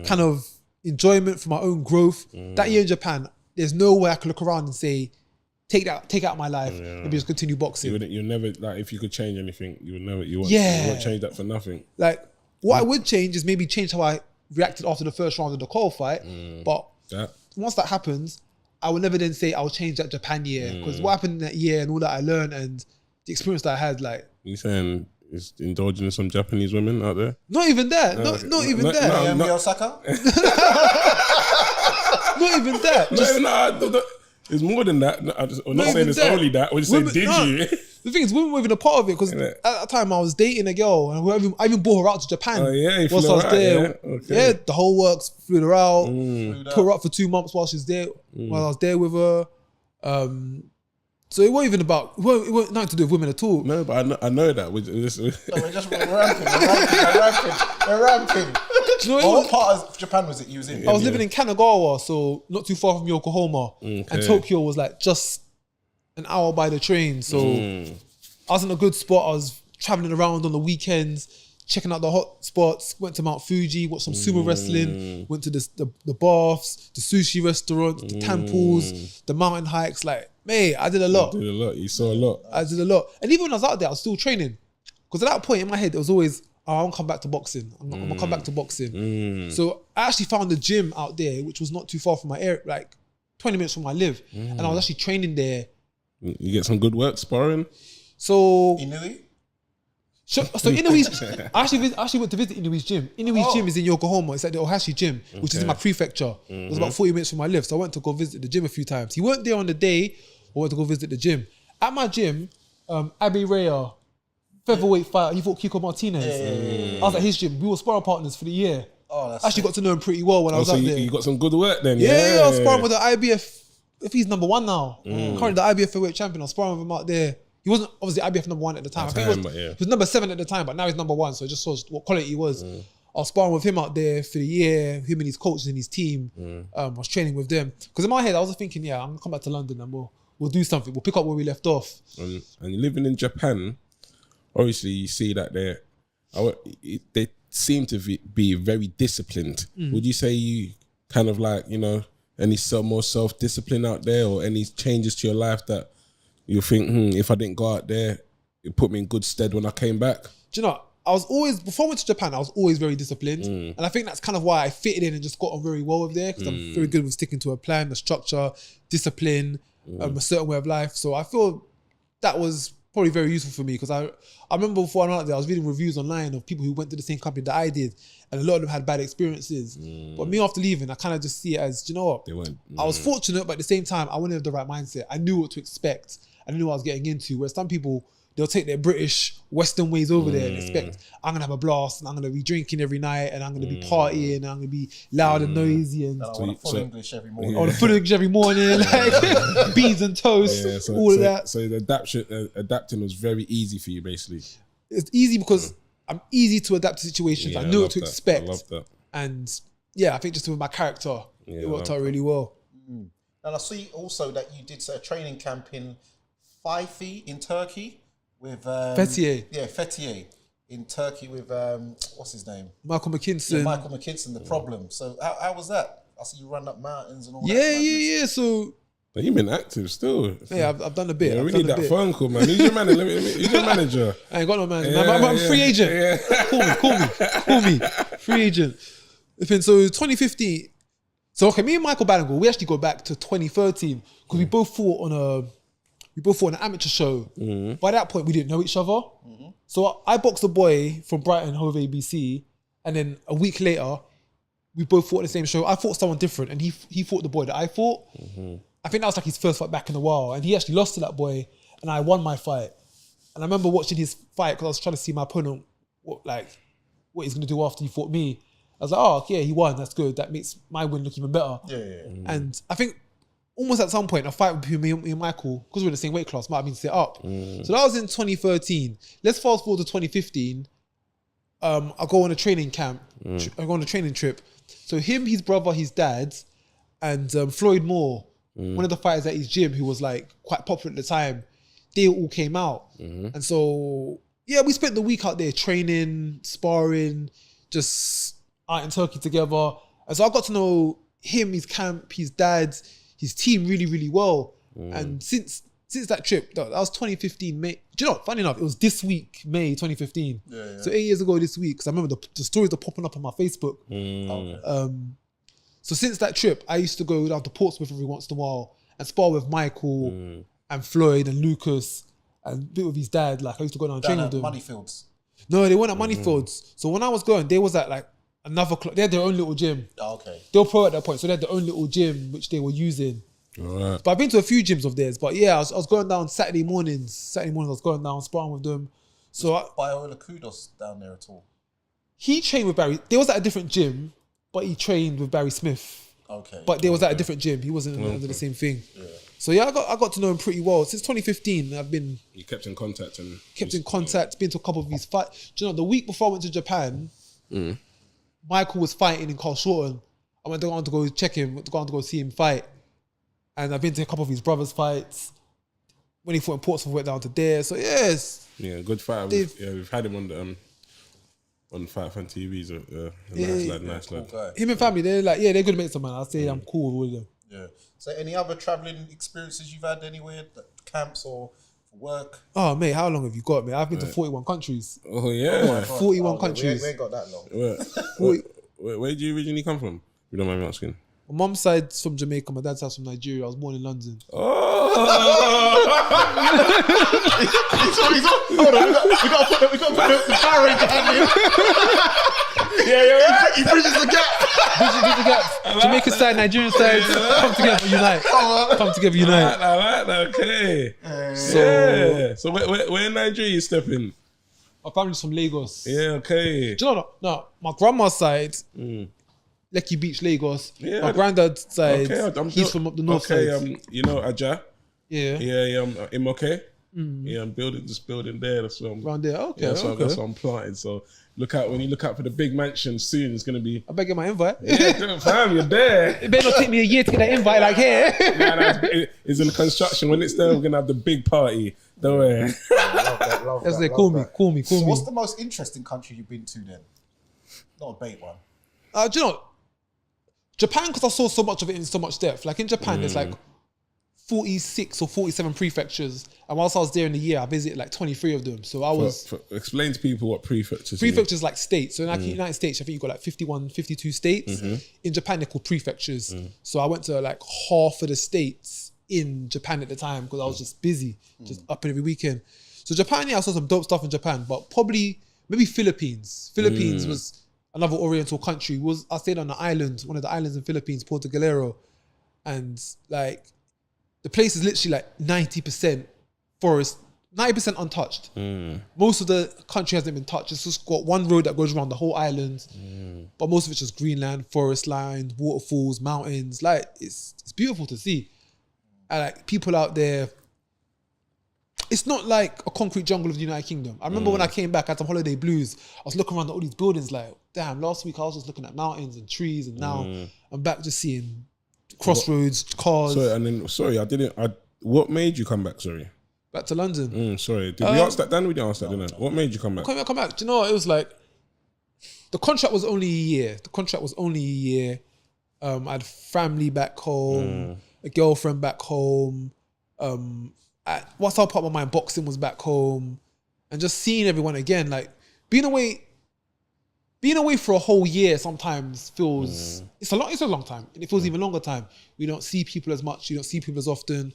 [SPEAKER 2] kind of enjoyment, for my own growth. That year in Japan, there's no way I could look around and say, take out of my life and just continue boxing.
[SPEAKER 3] You'll never, like, if you could change anything, you won't change that for nothing.
[SPEAKER 2] Like, what I would change is maybe change how I reacted after the first round of the call fight. But once that happens, I will never then say I'll change that Japan year. Because what happened in that year and all that I learned and the experience that I had, like...
[SPEAKER 3] You saying is indulging in some Japanese women out there?
[SPEAKER 2] Not even that. Not even that.
[SPEAKER 1] Naomi Osaka?
[SPEAKER 2] Not even that.
[SPEAKER 3] No, it's more than that. I'm not saying it's only that. We're just saying, did you?
[SPEAKER 2] The thing is, women were even a part of it because at that time I was dating a girl and I even brought her out to Japan.
[SPEAKER 3] Oh yeah, you
[SPEAKER 2] whilst I was there.
[SPEAKER 3] Yeah? Okay.
[SPEAKER 2] The whole works, flew her out, put her up for 2 months while she was there, while I was there with her. So it wasn't even about, it wasn't nothing to do with women at all.
[SPEAKER 3] No, but I know that. We're
[SPEAKER 1] ramping.
[SPEAKER 2] Do you know
[SPEAKER 1] what part of Japan was it you was in?
[SPEAKER 2] I was living in Kanagawa, so not too far from Yokohama. And Tokyo was like just an hour by the train. So I was in a good spot. I was traveling around on the weekends, checking out the hot spots, went to Mount Fuji, watched some sumo wrestling, went to the baths, the sushi restaurants, the temples, the mountain hikes. Like, mate, I did a lot.
[SPEAKER 3] You saw a lot.
[SPEAKER 2] I did a lot. And even when I was out there, I was still training. Because at that point in my head, it was always, I want to come back to boxing. I'm going to come back to boxing. So I actually found a gym out there, which was not too far from my area, like 20 minutes from where I live. And I was actually training there.
[SPEAKER 3] You get some good work sparring?
[SPEAKER 2] So...
[SPEAKER 1] Inui?
[SPEAKER 2] So Inui's, I actually went to visit Inui's gym. Inui's gym is in Yokohama. It's at the Ohashi gym, which is in my prefecture. It was about 40 minutes from where I live. So I went to go visit the gym a few times. He weren't there on the day, I went to go visit the gym. At my gym, Abe Rea, featherweight fighter, he fought Kiko Martinez. I was at his gym. We were sparring partners for the year. I actually got to know him pretty well when I was out there.
[SPEAKER 3] You got some good work then?
[SPEAKER 2] Yeah, I was sparring with the IBF. If he's number one now, currently the IBF featherweight champion, I was sparring with him out there. He wasn't obviously IBF number one at the time. I think he was number 7 at the time, but now he's number 1. So it just shows what quality he was. I was sparring with him out there for the year, him and his coaches and his team. I was training with them. Because in my head, I was thinking, I'm going to come back to London and we'll do something. We'll pick up where we left off.
[SPEAKER 3] And living in Japan, obviously you see that they seem to be very disciplined. Would you say you kind of like, any more self-discipline out there or any changes to your life that you think, if I didn't go out there, it put me in good stead when I came back?
[SPEAKER 2] Do you know, before I went to Japan, I was always very disciplined. And I think that's kind of why I fitted in and just got on very well with there, because I'm very good with sticking to a plan, a structure, discipline, a certain way of life. So I feel that was probably very useful for me, because I remember before I went out there, I was reading reviews online of people who went to the same company that I did, and a lot of them had bad experiences. But me, after leaving, I kind of just see it as, do you know what? I was fortunate, but at the same time, I wouldn't have the right mindset. I knew what to expect. I knew what I was getting into. Where some people, they'll take their British Western ways over there and expect, I'm going to have a blast and I'm going to be drinking every night and I'm going to be partying and I'm going to be loud and noisy. And
[SPEAKER 1] I want full English every morning.
[SPEAKER 2] I want full English every morning, like beans and toast, all of that.
[SPEAKER 3] So the adapting was very easy for you, basically.
[SPEAKER 2] It's easy because I'm easy to adapt to situations.
[SPEAKER 3] Yeah,
[SPEAKER 2] I knew what to expect.
[SPEAKER 3] I love that.
[SPEAKER 2] And I think just with my character, it worked out really well.
[SPEAKER 1] And I see also that you did a training camp in Faifi in Turkey with
[SPEAKER 2] Fethiye.
[SPEAKER 1] Yeah, Fethiye in Turkey with what's his name?
[SPEAKER 2] Michael McKinson.
[SPEAKER 1] Yeah, Michael McKinson, the problem. So how was that? I see you run up mountains and all that.
[SPEAKER 2] Yeah. So
[SPEAKER 3] you've been active still.
[SPEAKER 2] Yeah, I've done a bit.
[SPEAKER 3] Yeah, we need that phone call, man. Who's your manager? Who's your manager?
[SPEAKER 2] I ain't got no manager. I'm free agent. Yeah. Call me. Free agent. So 2015. So okay, me and Michael Bannigal, we actually go back to 2013 because we both fought on an amateur show. By that point, we didn't know each other. So I boxed a boy from Brighton, Hove ABC, and then a week later, we both fought on the same show. I fought someone different, and he fought the boy that I fought. I think that was like his first fight back in a while, and he actually lost to that boy, and I won my fight. And I remember watching his fight because I was trying to see my opponent, what he's going to do after he fought me. I was like, oh, yeah, he won. That's good. That makes my win look even better. And I think almost at some point, a fight between me and Michael, because we're in the same weight class, might have been set up. So that was in 2013. Let's fast forward to 2015. I go on a training camp. I go on a training trip. So him, his brother, his dad, and Floyd Moore, one of the fighters at his gym who was like quite popular at the time, they all came out. And so, yeah, we spent the week out there training, sparring, just out in Turkey together. And so I got to know him, his camp, his dad, his team really, really well. And since that trip, that was 2015 May. Do you know, funny enough, it was this week, May 2015. So 8 years ago this week, because I remember the stories are popping up on my Facebook. So since that trip, I used to go down to Portsmouth every once in a while and spar with Michael and Floyd and Lucas and a bit with his dad. Like I used to go down and train with them.
[SPEAKER 1] Moneyfields.
[SPEAKER 2] No, they weren't at Moneyfields. So when I was going, they was at like another club. They had their own little gym.
[SPEAKER 1] Oh, okay.
[SPEAKER 2] They were pro at that point, so they had their own little gym which they were using.
[SPEAKER 3] Right.
[SPEAKER 2] But I've been to a few gyms of theirs. But yeah, I was going down Saturday mornings. I was going down sparring with them. So
[SPEAKER 1] Biola Kudos down there at all?
[SPEAKER 2] He trained with Barry. They was at a different gym, but he trained with Barry Smith.
[SPEAKER 1] Okay.
[SPEAKER 2] But they was at a different gym. He wasn't under the same thing. Yeah. So yeah, I got to know him pretty well since 2015. I've been
[SPEAKER 3] kept in contact
[SPEAKER 2] been to a couple of his fights. Do you know, the week before I went to Japan, Michael was fighting in Carl Shorten. I went down to go check him, went down to go see him fight. And I've been to a couple of his brother's fights. When he fought in Portsmouth, went down to there. So yes.
[SPEAKER 3] Yeah, good fight. We've had him on Fight Fan TV. So nice lad.
[SPEAKER 2] Him and family, they're good mates of mine. I'll say I'm cool with them.
[SPEAKER 1] Yeah. So any other travelling experiences you've had anywhere, camps or for work?
[SPEAKER 2] Oh mate, how long have you got, mate? I've been to 41 countries.
[SPEAKER 3] Oh yeah.
[SPEAKER 2] 41 countries.
[SPEAKER 1] We ain't got that long.
[SPEAKER 3] Where do you originally come from? You don't mind me asking.
[SPEAKER 2] My mum's side's from Jamaica, my dad's house from Nigeria. I was born in London.
[SPEAKER 3] Oh!
[SPEAKER 1] Hold on, we got to put the Power Ranger hand in.
[SPEAKER 3] Yeah.
[SPEAKER 1] He bridges the gap.
[SPEAKER 2] Bridges the gap. Jamaica side, Nigerian side, come together, unite. Come together, unite.
[SPEAKER 3] I like that, okay. So where in Nigeria you stepping?
[SPEAKER 2] My family's from Lagos.
[SPEAKER 3] Yeah, okay.
[SPEAKER 2] Do you know, no, my grandma's side, Lekki Beach, Lagos.
[SPEAKER 3] Yeah,
[SPEAKER 2] my granddad's side,
[SPEAKER 3] okay,
[SPEAKER 2] he's from up the north side.
[SPEAKER 3] You know Aja?
[SPEAKER 2] Yeah.
[SPEAKER 3] I'm okay. Yeah, I'm building there. That's what I'm
[SPEAKER 2] around there. Okay,
[SPEAKER 3] yeah, that's what I'm planting. So when you look out for the big mansion soon, it's gonna be.
[SPEAKER 2] I better get my invite.
[SPEAKER 3] Yeah, fam, you're there.
[SPEAKER 2] It better not take me a year to get that invite like here.
[SPEAKER 3] It's in the construction. When it's there, we're gonna have the big party. Don't worry.
[SPEAKER 1] Love that.
[SPEAKER 2] Call me.
[SPEAKER 1] So what's the most interesting country you've been to then? Not a bait one.
[SPEAKER 2] Do you know, Japan, because I saw so much of it in so much depth. Like in Japan, there's like 46 or 47 prefectures. And whilst I was there in a year, I visited like 23 of them. So I was...
[SPEAKER 3] explain to people what prefectures are.
[SPEAKER 2] Prefectures like states. So in like the United States, I think you've got like 51, 52 states. In Japan, they're called prefectures. So I went to like half of the states in Japan at the time because I was just busy, just up every weekend. So Japan, I saw some dope stuff in Japan, but maybe Philippines. Philippines was another Oriental country. I stayed on an island, one of the islands in Philippines, Puerto Galero. And like, the place is literally like 90% forest, 90% untouched. Most of the country hasn't been touched. It's just got one road that goes around the whole island, but most of it's just greenland, forest lined, waterfalls, mountains. Like it's beautiful to see. And like people out there, it's not like a concrete jungle of the United Kingdom. I remember when I came back, I had some holiday blues. I was looking around at all these buildings like, damn, last week I was just looking at mountains and trees, and now I'm back just seeing crossroads, cars.
[SPEAKER 3] What made you come back? Sorry.
[SPEAKER 2] Back to London.
[SPEAKER 3] Sorry. Did we ask that then? We didn't ask that, didn't we? What made you come back?
[SPEAKER 2] Come back. Do you know what? It was like, the contract was only a year. I had family back home, a girlfriend back home. What's all part of my mind, boxing was back home. And just seeing everyone again, like being away for a whole year sometimes feels, it's a long time. And it feels even longer time. We don't see people as much, you don't see people as often.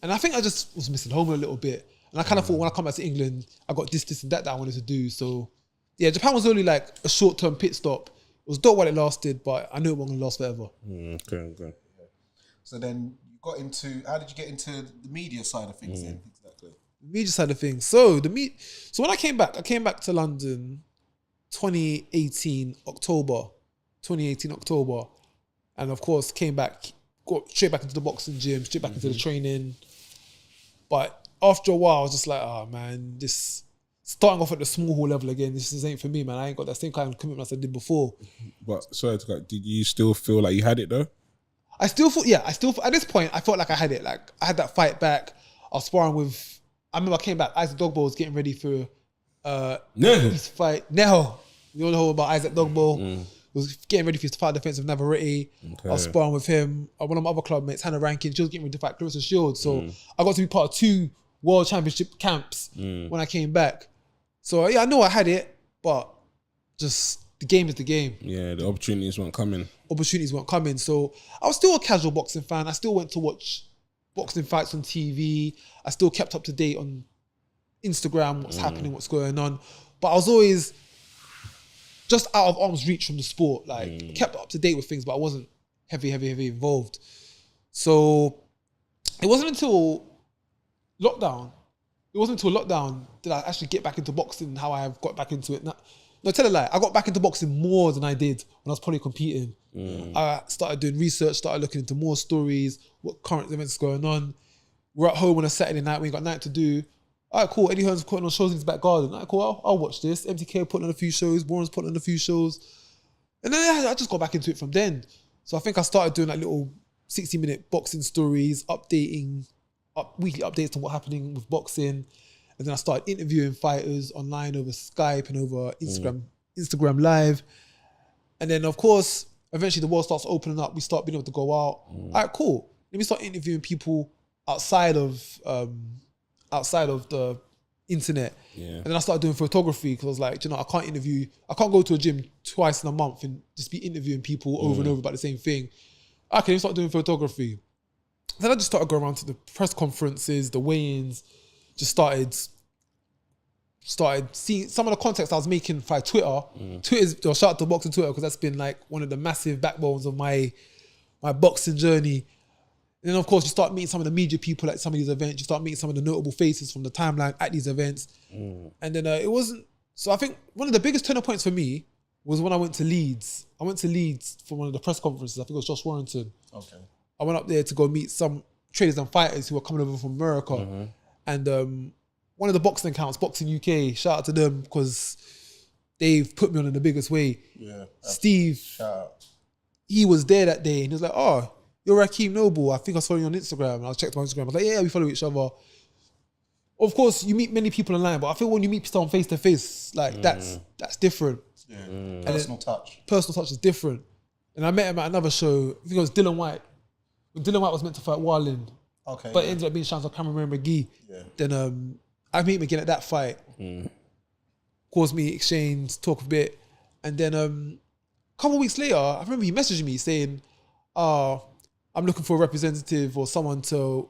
[SPEAKER 2] And I think I just was missing home a little bit. And I kind of thought when I come back to England, I got this and that I wanted to do. So yeah, Japan was only like a short-term pit stop. It was dope while it lasted, but I knew it wasn't going to last forever.
[SPEAKER 3] Okay.
[SPEAKER 1] So then how did you get into the media side of things then? Exactly.
[SPEAKER 2] Media side of things. So when I came back to London 2018 October. And of course came back, got straight back into the boxing gym, straight back into the training. But after a while, I was just like, oh man, this starting off at the small hall level again, this ain't for me, man. I ain't got that same kind of commitment as I did before.
[SPEAKER 3] But sorry, did you still feel like you had it though?
[SPEAKER 2] I still at this point, I felt like I had it. Like I had that fight back. I was sparring with. I remember I came back. Isaac Dogbo was getting ready for his fight. No, you all know about Isaac Dogbo. Was getting ready for his fight defense of Navarrete. I was sparring with him. One of my other club mates, Hannah Rankin, she was getting ready to fight Clarissa Shields. So I got to be part of 2 World Championship camps when I came back. So yeah, I know I had it, but just the game is the game.
[SPEAKER 3] Yeah, the opportunities weren't coming.
[SPEAKER 2] So I was still a casual boxing fan. I still went to watch boxing fights on TV. I still kept up to date on Instagram, what's happening, what's going on. But I was always just out of arm's reach from the sport. Like, kept up to date with things, but I wasn't heavy involved. So it wasn't until lockdown did I actually get back into boxing how I have got back into it. No, tell a lie. I got back into boxing more than I did when I was probably competing. I started doing research, started looking into more stories, what current events is going on. We're at home on a Saturday night, we ain't got nothing to do. All right, cool. Eddie Hearn's putting on shows in his back garden. All right, cool. I'll watch this. MTK putting on a few shows. Warren's putting on a few shows. And then I just got back into it from then. So I think I started doing like little 60-minute boxing stories, weekly updates on what's happening with boxing. And then I started interviewing fighters online over Skype and over Instagram Live. And then, of course, eventually the world starts opening up. We start being able to go out. All right, cool. Let me start interviewing people outside of the internet. And then I started doing photography because I was like, I can't go to a gym twice in a month and just be interviewing people over and over about the same thing. Okay, let me start doing photography. Then I just started going around to the press conferences, the weigh-ins, just started seeing some of the context I was making via Twitter. Shout out to boxing Twitter because that's been like one of the massive backbones of my boxing journey. And then, of course, you start meeting some of the media people at some of these events. You start meeting some of the notable faces from the timeline at these events. And then it wasn't... So I think one of the biggest turning points for me was when I went to Leeds. I went to Leeds for one of the press conferences. I think it was Josh Warrington. Okay. I went up there to go meet some traders and fighters who were coming over from America. And one of the boxing accounts, Boxing UK, shout out to them because they've put me on in the biggest way. Yeah. Steve, shout out. He was there that day and he was like, oh, you're Rakeem Noble. I think I saw you on Instagram. And I checked my Instagram. I was like, yeah, we follow each other. Of course, you meet many people online, but I feel when you meet someone face to face, like that's different. Yeah. Personal touch is different. And I met him at another show. I think it was Dylan White. When Dylan White was meant to fight Warland. Okay. But it ended up being chance of Cameron McGee. Yeah. Then I meet him again at that fight. Caused me exchange, talk a bit. And then a couple of weeks later, I remember he messaged me saying, I'm looking for a representative or someone to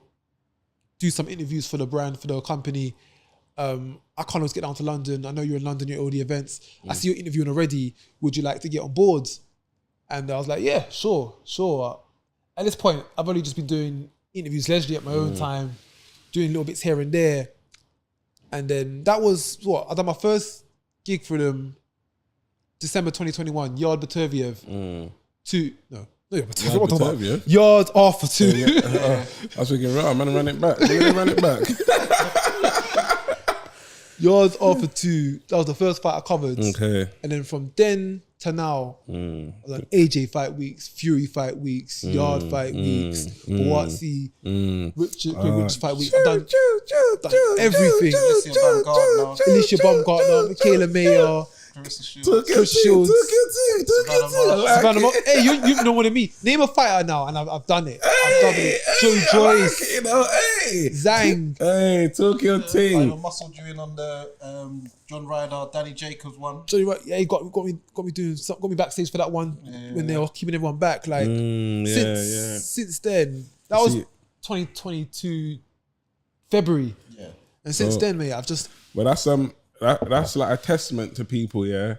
[SPEAKER 2] do some interviews for the brand, for the company. I can't always get down to London. I know you're in London, you're at all the events. I see you're interviewing already. Would you like to get on board? And I was like, yeah, sure. At this point, I've only just been doing interviews leisurely at my own time, doing little bits here and there. And then that was I done my first gig for them, December 2021, Yard Baturviev. Yard off for 2.
[SPEAKER 3] I was thinking, right, I'm gonna run it back.
[SPEAKER 2] Yards off for 2. That was the first fight I covered.
[SPEAKER 3] Okay.
[SPEAKER 2] And then from then to now, I was like AJ fight weeks, Fury fight weeks, Yard fight weeks, Boatsi, Richard fight weeks. I've done everything. Alicia Baumgartner, Michaela Mayer, Chris Shields. Hey, you know what I mean. Name a fighter now, and I've done it. I've done it. Joey Joyce, Zhang.
[SPEAKER 3] Hey, Tokyo team.
[SPEAKER 1] Muscle you in on the John Ryder, Danny Jacobs one.
[SPEAKER 2] Yeah, he got me backstage for that one when they were keeping everyone back. Like since then, that was 2022 February. Yeah, and since then, mate, I've just.
[SPEAKER 3] But that's like a testament to people, yeah.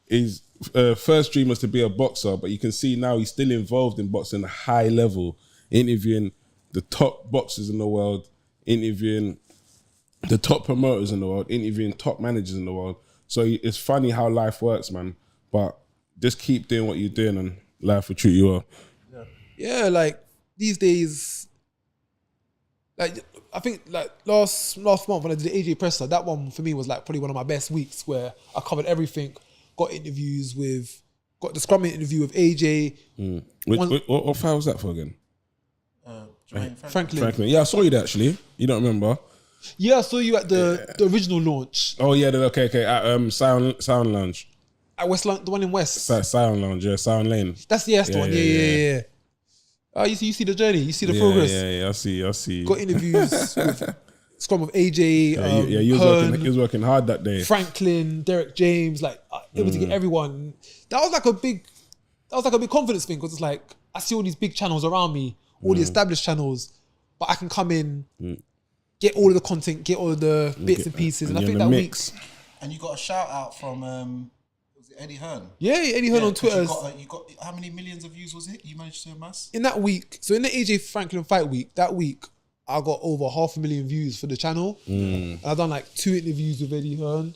[SPEAKER 3] His first dream was to be a boxer, but you can see now he's still involved in boxing at a high level, interviewing the top boxers in the world, interviewing the top promoters in the world, interviewing top managers in the world. So it's funny how life works, man. But just keep doing what you're doing and life will treat you well.
[SPEAKER 2] Yeah, like these days, like I think like last month when I did the AJ Presser, that one for me was like probably one of my best weeks where I covered everything, got the scrum interview with AJ.
[SPEAKER 3] What fight was that for again?
[SPEAKER 2] Franklin.
[SPEAKER 3] Yeah, I saw you there actually. You don't remember?
[SPEAKER 2] Yeah, I saw you at the original launch.
[SPEAKER 3] Oh yeah, okay. At Sound Lounge.
[SPEAKER 2] At West London, the one in West.
[SPEAKER 3] Sound Lounge, yeah, Sound Lane.
[SPEAKER 2] That's the one. Yeah. Oh, you see the journey. You see the progress.
[SPEAKER 3] Yeah. I see.
[SPEAKER 2] Got interviews with Scrum of AJ.
[SPEAKER 3] He was working hard that day.
[SPEAKER 2] Franklin, Derek James, like able to get everyone. That was like a big confidence thing because it's like I see all these big channels around me, all the established channels, but I can come in, get all of the content, get all of the bits and pieces, and I think that
[SPEAKER 3] mix.
[SPEAKER 1] And you got a shout out from was it Eddie Hearn?
[SPEAKER 2] Yeah, Eddie Hearn on Twitter.
[SPEAKER 1] You got how many millions of views was it? You managed to amass
[SPEAKER 2] in that week. So in the AJ Franklin fight week, that week I got over 500,000 views for the channel. And I've done like 2 interviews with Eddie Hearn.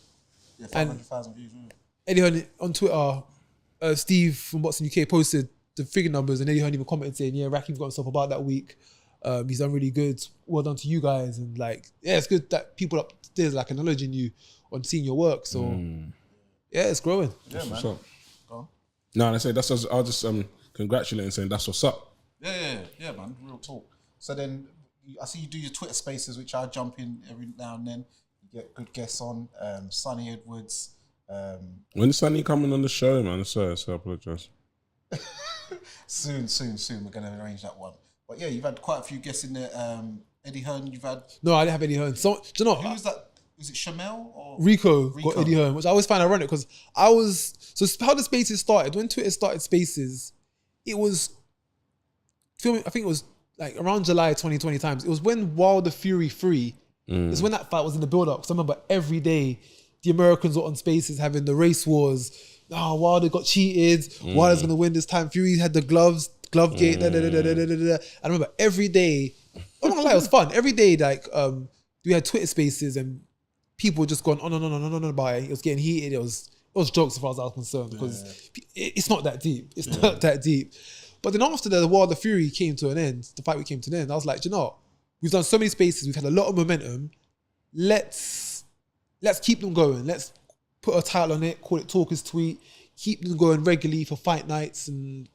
[SPEAKER 1] Yeah, 500,000 views.
[SPEAKER 2] Eddie Hearn on Twitter, Steve from Boxing UK posted the figure numbers, and Eddie Hearn even commented saying, "Yeah, Rakeem got himself about that week. He's done really good. Well done to you guys." And like, yeah, it's good that people upstairs like acknowledging you on seeing your work. So yeah, it's growing.
[SPEAKER 1] Yeah, man.
[SPEAKER 3] What's up? No, and I say I'll just congratulate and saying that's what's up.
[SPEAKER 1] Yeah, man. Real talk. So then I see you do your Twitter spaces, which I jump in every now and then. You get good guests on. Sonny Edwards.
[SPEAKER 3] When's Sonny coming on the show, man? Sorry, I apologize.
[SPEAKER 1] Soon. We're gonna arrange that one. But yeah, you've had quite a few guests in there. Eddie Hearn, you've had.
[SPEAKER 2] No, I didn't have Eddie Hearn. So do you know
[SPEAKER 1] who was that? Was it Shamel or
[SPEAKER 2] Rico got Eddie Hearn, which I always find ironic because how the Spaces started, when Twitter started Spaces, it was filming, I think it was like around July 2020 times. It was when Wilder Fury 3, it's when that fight was in the build-up. Because I remember every day the Americans were on Spaces having the race wars. Oh, Wilder got cheated. Wilder's going to win this time. Fury had the glove gate. I remember every day, I'm not gonna lie, it was fun. Every day, like, we had Twitter Spaces and people just going on about it. It was getting heated. It was jokes as far as I was concerned because it's not that deep. It's not that deep. But then after the Wilder Fury came to an end, the fight came to an end, I was like, do you know what? We've done so many spaces. We've had a lot of momentum. Let's keep them going. Let's put a title on it, call it Talker's Tweet, keep them going regularly for fight nights and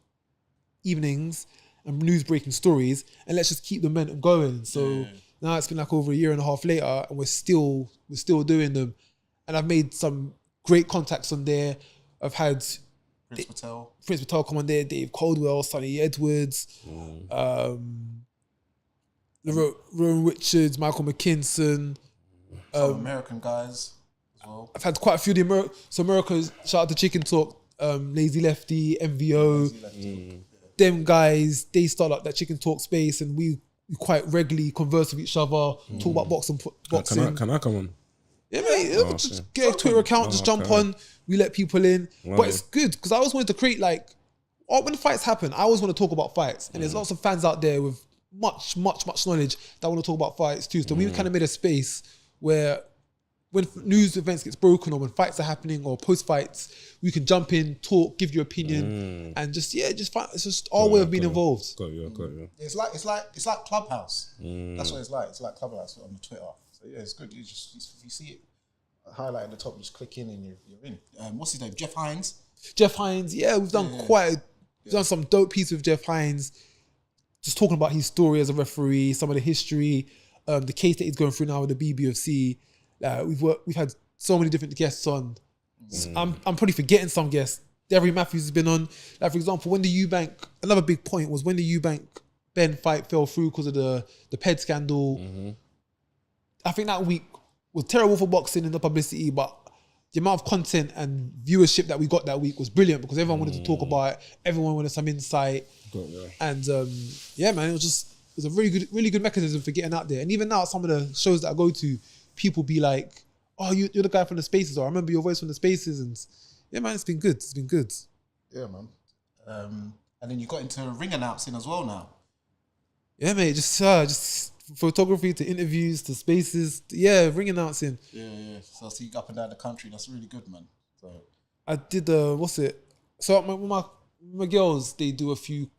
[SPEAKER 2] evenings and news-breaking stories, and let's just keep the momentum going. So now it's been like over a year and a half later, and we're still doing them. And I've made some great contacts on there. I've had Prince Patel come on there, Dave Caldwell, Sonny Edwards, Rowan Richards, Michael McKinson,
[SPEAKER 1] some American guys as well.
[SPEAKER 2] I've had quite a few of the Americans. Shout out to Chicken Talk, Lazy Lefty, MVO. Them guys, they start up that Chicken Talk space, and we quite regularly converse with each other, talk about boxing.
[SPEAKER 3] Can I come on?
[SPEAKER 2] Yeah, mate. Just get a Twitter account, just jump on. We let people in, but it's good because I always wanted to create when fights happen, I always want to talk about fights, and there's lots of fans out there with much knowledge that want to talk about fights too. So we've kind of made a space where when news events gets broken or when fights are happening or post fights, we can jump in, talk, give your opinion, and just fight. It's just our way of being involved.
[SPEAKER 3] Got you.
[SPEAKER 1] It's like Clubhouse. That's what it's like. It's like Clubhouse on Twitter. So yeah, it's good. You see it highlight at the top, you just click in and you're in. What's his name? Jeff Hines. Yeah, we've done we've done some dope piece with Jeff Hines, just talking about his story as a referee, some of the history, the case that he's going through now with the BBFC. We've had so many different guests on. I'm probably forgetting some guests. Derry Matthews has been on. Like, for example, when the Eubank, another big point was when the Eubank Ben fight fell through because of the PED scandal. I think that week was terrible for boxing and the publicity, but the amount of content and viewership that we got that week was brilliant because everyone wanted to talk about it. Everyone wanted some insight. And yeah, man, it was a really good mechanism for getting out there. And even now, some of the shows that I go to, people be like, "Oh, you're the guy from the Spaces," or "I remember your voice from the Spaces." And yeah, man, it's been good. Yeah, man. And then you got into ring announcing as well now.
[SPEAKER 2] Yeah, mate. Just photography to interviews to Spaces. Yeah, ring announcing.
[SPEAKER 1] Yeah. So I see you up and down the country. That's really good, man. So
[SPEAKER 2] I did So my girls, they do a few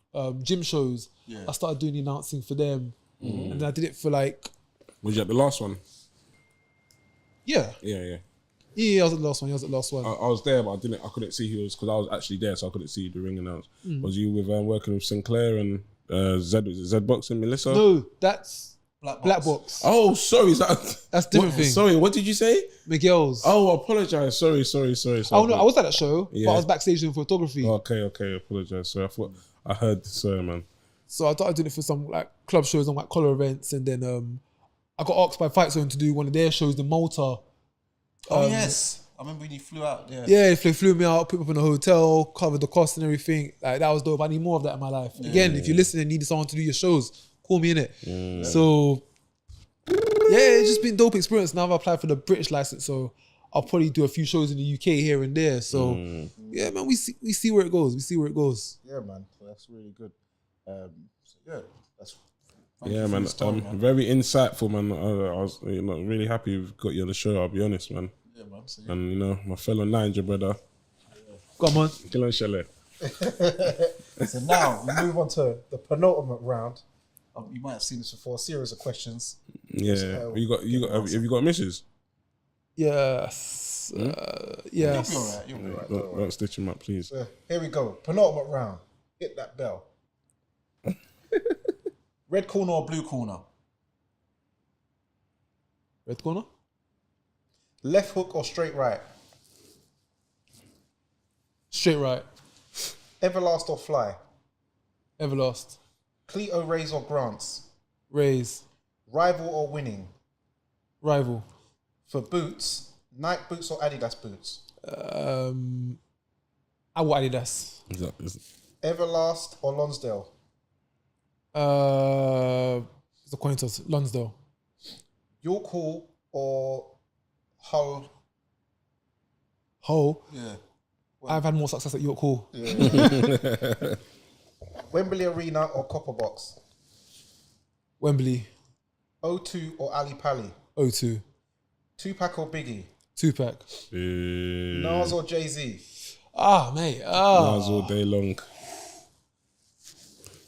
[SPEAKER 2] gym shows. Yeah. I started doing the announcing for them, and I did it for like.
[SPEAKER 3] Was you at the last one?
[SPEAKER 2] Yeah.
[SPEAKER 3] Yeah,
[SPEAKER 2] I was at the last one.
[SPEAKER 3] I was there, but I couldn't see who was because I was actually there, so I couldn't see the ring announce. Was you with working with Sinclair and Z Boxing, Melissa?
[SPEAKER 2] No, that's
[SPEAKER 1] Black
[SPEAKER 2] Black Box.
[SPEAKER 3] Oh, sorry. Is that
[SPEAKER 2] That's a different thing.
[SPEAKER 3] Sorry, what did you say?
[SPEAKER 2] Miguel's.
[SPEAKER 3] Oh, I apologize. Sorry.
[SPEAKER 2] Oh no, I was at that show, but
[SPEAKER 3] Yeah.
[SPEAKER 2] I was backstage doing photography.
[SPEAKER 3] Okay. Apologize. Sorry, I thought I heard. Sorry, man.
[SPEAKER 2] So I started doing it for some like club shows and like collar events, and then I got asked by Fight Zone to do one of their shows in Malta.
[SPEAKER 1] yes. I remember when you flew out. Yeah.
[SPEAKER 2] Yeah, they flew me out, put me up in a hotel, covered the cost and everything. Like that was dope. I need more of that in my life. Again, if you're listening and need someone to do your shows, call me in it. So yeah, it's just been dope experience. Now I've applied for the British license, so I'll probably do a few shows in the UK here and there. So yeah, man, we see where it goes. We see where it goes.
[SPEAKER 1] Yeah, man. That's really good. So yeah, that's.
[SPEAKER 3] Yeah, man. Very insightful, man. I was really happy we've got you on the show. I'll be honest, man.
[SPEAKER 1] Yeah, man. So,
[SPEAKER 3] And my fellow Niger brother.
[SPEAKER 2] Come on.
[SPEAKER 3] Kill on Chalet.
[SPEAKER 1] So now we move on to the penultimate round. You might have seen this before. A series of questions.
[SPEAKER 3] Yeah. Have you got misses?
[SPEAKER 2] Yes. Yes.
[SPEAKER 1] You'll be all right.
[SPEAKER 3] Don't stitch him up, please.
[SPEAKER 1] So here we go. Penultimate round. Hit that bell. Red corner or blue corner?
[SPEAKER 2] Red corner?
[SPEAKER 1] Left hook or straight right?
[SPEAKER 2] Straight right.
[SPEAKER 1] Everlast or fly?
[SPEAKER 2] Everlast.
[SPEAKER 1] Cleto, Rays or Grants?
[SPEAKER 2] Rays.
[SPEAKER 1] Rival or winning?
[SPEAKER 2] Rival.
[SPEAKER 1] For boots, Nike boots or Adidas boots?
[SPEAKER 2] I want Adidas.
[SPEAKER 1] Everlast or Lonsdale?
[SPEAKER 2] It's a coin toss. Lonsdale.
[SPEAKER 1] York Hall or Hull?
[SPEAKER 2] Hull.
[SPEAKER 1] Yeah.
[SPEAKER 2] I've had more success at York Hall.
[SPEAKER 1] Yeah. Wembley Arena or Copper Box?
[SPEAKER 2] Wembley.
[SPEAKER 1] O2 or Ali Pali?
[SPEAKER 2] O2.
[SPEAKER 1] Tupac or Biggie?
[SPEAKER 2] Tupac.
[SPEAKER 1] Nas or Jay-Z?
[SPEAKER 2] Mate.
[SPEAKER 3] Nas all day long.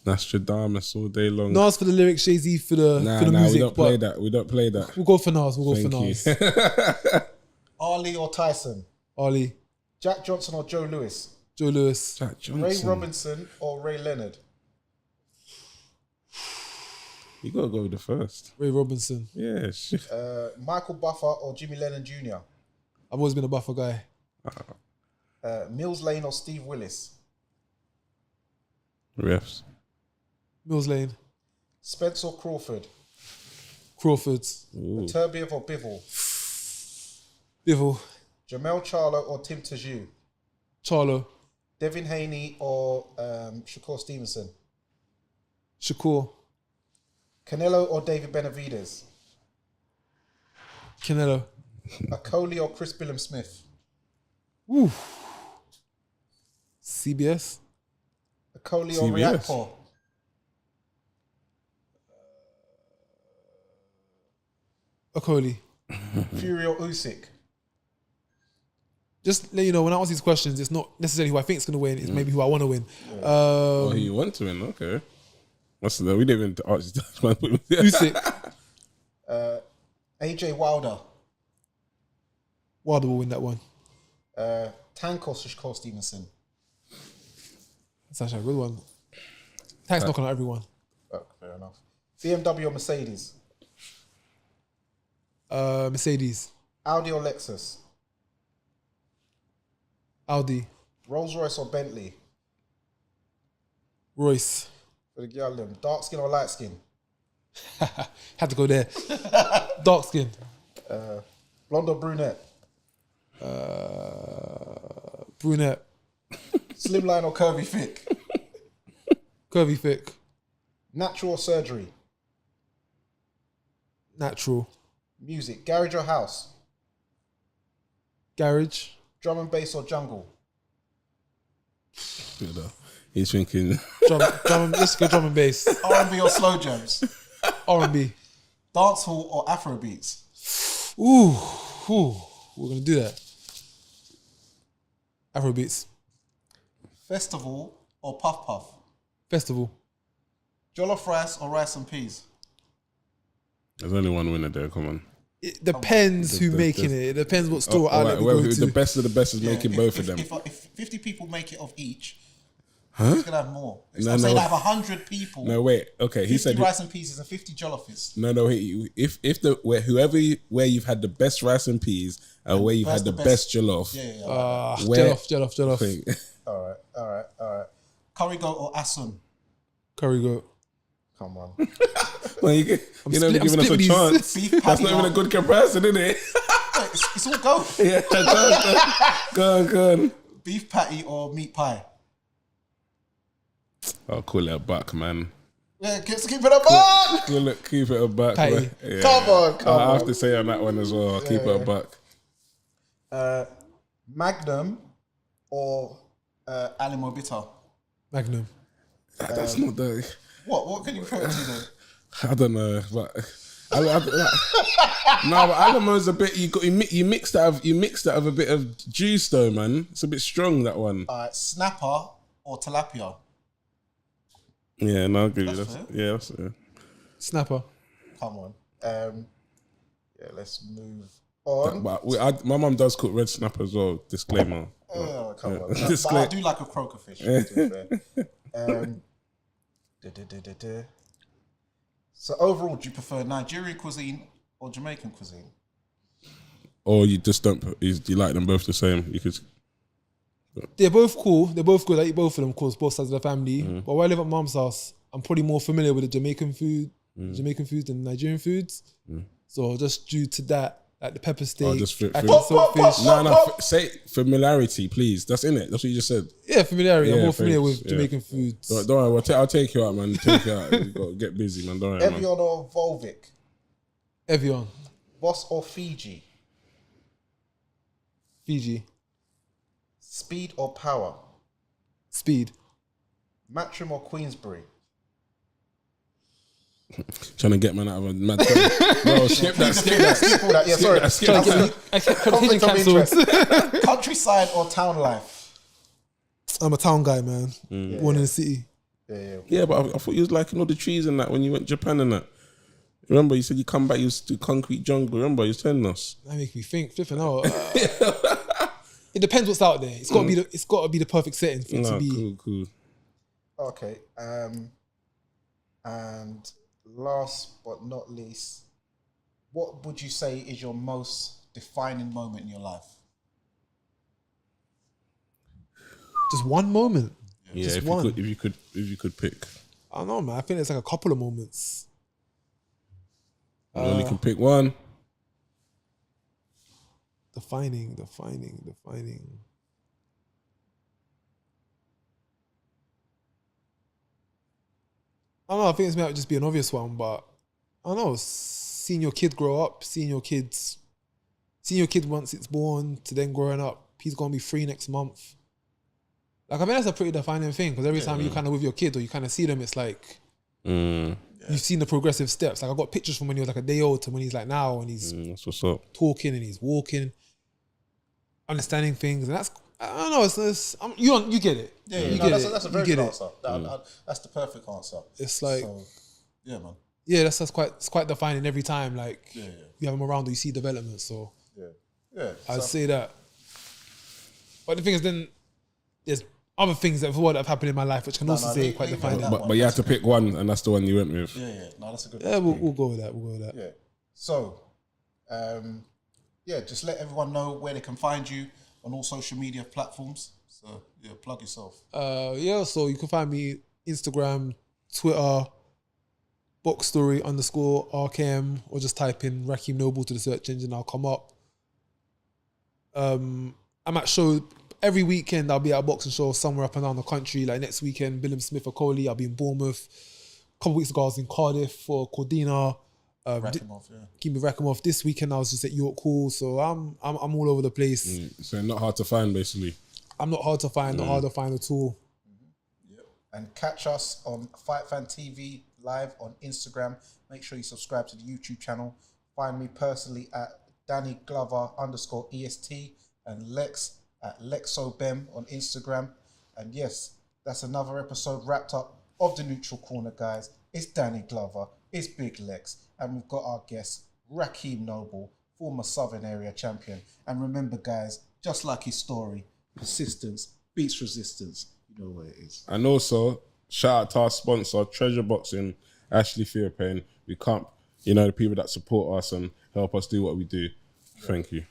[SPEAKER 3] Nostradamus all day long.
[SPEAKER 2] Nas for the lyrics, Jay-Z for the music.
[SPEAKER 3] We don't play that. We don't play that.
[SPEAKER 2] We'll go for Nas.
[SPEAKER 3] Thank you.
[SPEAKER 1] Ali or Tyson?
[SPEAKER 2] Ali.
[SPEAKER 1] Jack Johnson or Joe Lewis?
[SPEAKER 2] Joe Lewis.
[SPEAKER 3] Jack Johnson.
[SPEAKER 1] Ray Robinson or Ray Leonard?
[SPEAKER 3] You gotta go with the first.
[SPEAKER 2] Ray Robinson.
[SPEAKER 3] Yeah, shit.
[SPEAKER 1] Michael Buffer or Jimmy Lennon Jr.?
[SPEAKER 2] I've always been a Buffer guy.
[SPEAKER 1] Mills Lane or Steve Willis?
[SPEAKER 3] Refs.
[SPEAKER 2] Mills Lane.
[SPEAKER 1] Spence or Crawford?
[SPEAKER 2] Crawford's.
[SPEAKER 1] Turbiev or Bivol?
[SPEAKER 2] Bivol.
[SPEAKER 1] Jamel Charlo or Tim Tajou?
[SPEAKER 2] Charlo.
[SPEAKER 1] Devin Haney or Shakur Stevenson?
[SPEAKER 2] Shakur.
[SPEAKER 1] Canelo or David Benavidez?
[SPEAKER 2] Canelo.
[SPEAKER 1] Akoli or Chris Billum Smith?
[SPEAKER 2] Woo. CBS.
[SPEAKER 1] Akoli or
[SPEAKER 3] CBS.
[SPEAKER 1] Riakpo?
[SPEAKER 2] Akoli.
[SPEAKER 1] Fury or Usyk?
[SPEAKER 2] Just let you know, when I ask these questions, it's not necessarily who I think is going to win. It's maybe who I want to win.
[SPEAKER 3] Who you want to win? Okay. What's the? We didn't even ask that.
[SPEAKER 2] Usyk.
[SPEAKER 1] AJ Wilder?
[SPEAKER 2] Wilder will win that one.
[SPEAKER 1] Tank or Shakur Stevenson?
[SPEAKER 2] That's actually a good one. Tank's knocking out everyone.
[SPEAKER 1] Oh, fair enough. BMW or Mercedes?
[SPEAKER 2] Mercedes.
[SPEAKER 1] Audi or Lexus?
[SPEAKER 2] Audi.
[SPEAKER 1] Rolls Royce or Bentley?
[SPEAKER 2] Royce.
[SPEAKER 1] For the girl them. Dark skin or light skin?
[SPEAKER 2] Had to go there. Dark skin.
[SPEAKER 1] Blonde or brunette?
[SPEAKER 2] Brunette.
[SPEAKER 1] Slimline or curvy thick?
[SPEAKER 2] Curvy thick.
[SPEAKER 1] Natural or surgery?
[SPEAKER 2] Natural.
[SPEAKER 1] Music. Garage or house?
[SPEAKER 2] Garage.
[SPEAKER 1] Drum and bass or jungle?
[SPEAKER 3] He's thinking.
[SPEAKER 2] Let's go drum and bass.
[SPEAKER 1] R&B or slow jams?
[SPEAKER 2] R&B.
[SPEAKER 1] Dancehall or Afrobeats?
[SPEAKER 2] Ooh. We're going to do that. Afrobeats.
[SPEAKER 1] Festival or Puff Puff?
[SPEAKER 2] Festival.
[SPEAKER 1] Jollof rice or rice and peas?
[SPEAKER 3] There's only one winner there. Come on.
[SPEAKER 2] It depends who's making it. It depends what store outlet we go to.
[SPEAKER 3] The best of the best is making both of them.
[SPEAKER 1] If 50 people make it of each, He's gonna have more. I'm saying I have 100 people.
[SPEAKER 3] No, wait. Okay, he
[SPEAKER 1] 50
[SPEAKER 3] said
[SPEAKER 1] rice and peas and 50 jollofs.
[SPEAKER 3] No. Where you've had the best rice and peas and where you've had the best jollof.
[SPEAKER 1] Yeah.
[SPEAKER 2] Jollof.
[SPEAKER 1] All right. Curry goat or asun?
[SPEAKER 2] Curry goat.
[SPEAKER 1] Come on.
[SPEAKER 3] Well, you're never giving us a chance. That's not even a good comparison, is it?
[SPEAKER 1] It's all goat.
[SPEAKER 3] Yeah, go on.
[SPEAKER 1] Beef patty or meat pie?
[SPEAKER 3] I'll call it a buck, man.
[SPEAKER 1] Yeah, let's keep it a buck.
[SPEAKER 3] Keep it a buck.
[SPEAKER 1] Yeah. Come on.
[SPEAKER 3] I have to say on that one as well. I'll keep it a buck.
[SPEAKER 1] Magnum or Alimo Bitter?
[SPEAKER 2] Magnum.
[SPEAKER 3] That's not the.
[SPEAKER 1] What can you put it to then?
[SPEAKER 3] I don't know, but no, but Alamo's a bit. You mixed that of a bit of juice though, man. It's a bit strong, that one.
[SPEAKER 1] Snapper or tilapia?
[SPEAKER 3] Yeah, no, I'll give you that. Yeah, that's fair.
[SPEAKER 2] Snapper.
[SPEAKER 1] Come on. Let's move on.
[SPEAKER 3] But my mum does cook red snapper as well. Disclaimer.
[SPEAKER 1] Oh, come on. But I do like a croaker fish. To be fair. So overall, do you prefer Nigerian cuisine or Jamaican cuisine?
[SPEAKER 3] Or you just don't? You like them both the same? You could.
[SPEAKER 2] They're both cool. They're both good. I eat both of them, of course, both sides of the family. But while I live at mum's house, I'm probably more familiar with the Jamaican foods than Nigerian foods. So just due to that, like the pepper steak, saltfish.
[SPEAKER 3] No, say familiarity, please. That's in it. That's what you just said.
[SPEAKER 2] Yeah, familiarity. I'm more familiar with Jamaican foods.
[SPEAKER 3] Don't worry, I'll take you out, man. Take you out. You got to get busy, man. Don't worry, man.
[SPEAKER 1] Evian or Volvic?
[SPEAKER 2] Evian.
[SPEAKER 1] Boss or Fiji?
[SPEAKER 2] Fiji.
[SPEAKER 1] Speed or Power?
[SPEAKER 2] Speed.
[SPEAKER 1] Matchroom or Queensbury?
[SPEAKER 3] Trying to get man out of a mad time. Bro, skip that.
[SPEAKER 1] Yeah, sorry.
[SPEAKER 2] I kept conflict of interest.
[SPEAKER 1] Countryside or town life?
[SPEAKER 2] I'm a town guy, man. Born in the city.
[SPEAKER 3] Yeah, but I thought you was liking all the trees and that when you went to Japan and that. Remember, you said you come back, you used to concrete jungle. Remember, you was telling us.
[SPEAKER 2] That make me think. Flipping out. It depends what's out there. It's got to be the perfect setting for it to be.
[SPEAKER 3] Cool.
[SPEAKER 1] Okay. And last but not least, what would you say is your most defining moment in your life?
[SPEAKER 2] Just one moment.
[SPEAKER 3] Yeah,
[SPEAKER 2] just
[SPEAKER 3] if
[SPEAKER 2] one.
[SPEAKER 3] you could pick.
[SPEAKER 2] I don't know, man. I think there's like a couple of moments.
[SPEAKER 3] You only can pick one.
[SPEAKER 2] Defining. I don't know, I think it's might just be an obvious one, but I don't know, seeing your kid grow up, seeing your kid once it's born to then growing up, he's going to be 3 next month. Like, I think that's a pretty defining thing, because every time you kind of with your kid or you kind of see them, it's like, you've seen the progressive steps. Like, I got pictures from when he was like a day old to when he's like now, and he's
[SPEAKER 3] that's what's up.
[SPEAKER 2] Talking and he's walking, understanding things, and that's, I don't know, you get it.
[SPEAKER 1] That's a very good answer. That's the perfect answer.
[SPEAKER 2] It's like,
[SPEAKER 1] yeah, man.
[SPEAKER 2] Yeah, it's quite defining every time. Like, you have them around, or you see development. So, I'd say that. But the thing is, then there's other things that have happened in my life which can also say quite defining.
[SPEAKER 3] But you had to pick one, and that's the one you went with.
[SPEAKER 1] Yeah. No, that's a good.
[SPEAKER 2] Yeah, we'll go with that.
[SPEAKER 1] Yeah. So, just let everyone know where they can find you on all social media platforms. So, plug yourself.
[SPEAKER 2] So you can find me Instagram, Twitter, boxstory_RKM, or just type in Rakeem Noble to the search engine, I'll come up. I'm at show every weekend. I'll be at a boxing show somewhere up and down the country. Like next weekend, Bilham Smith or Coley, I'll be in Bournemouth. A couple of weeks ago, I was in Cardiff for Cordina. Keep me Rakeem. This weekend I was just at York Hall, so I'm all over the place.
[SPEAKER 3] So not hard to find, basically.
[SPEAKER 2] I'm not hard to find, not hard to find at all.
[SPEAKER 1] Yep. And catch us on Fight Fan TV live on Instagram. Make sure you subscribe to the YouTube channel. Find me personally at Danny Glover _EST and Lex at LexoBem on Instagram. And yes, that's another episode wrapped up of the Neutral Corner, guys. It's Danny Glover, it's Big Lex, and we've got our guest, Rakeem Noble, former Southern Area champion. And remember, guys, just like his story, persistence beats resistance. You know what it is.
[SPEAKER 3] And also, shout out to our sponsor, Treasure Boxing, Ashley Fearpain. We can't, the people that support us and help us do what we do. Thank you.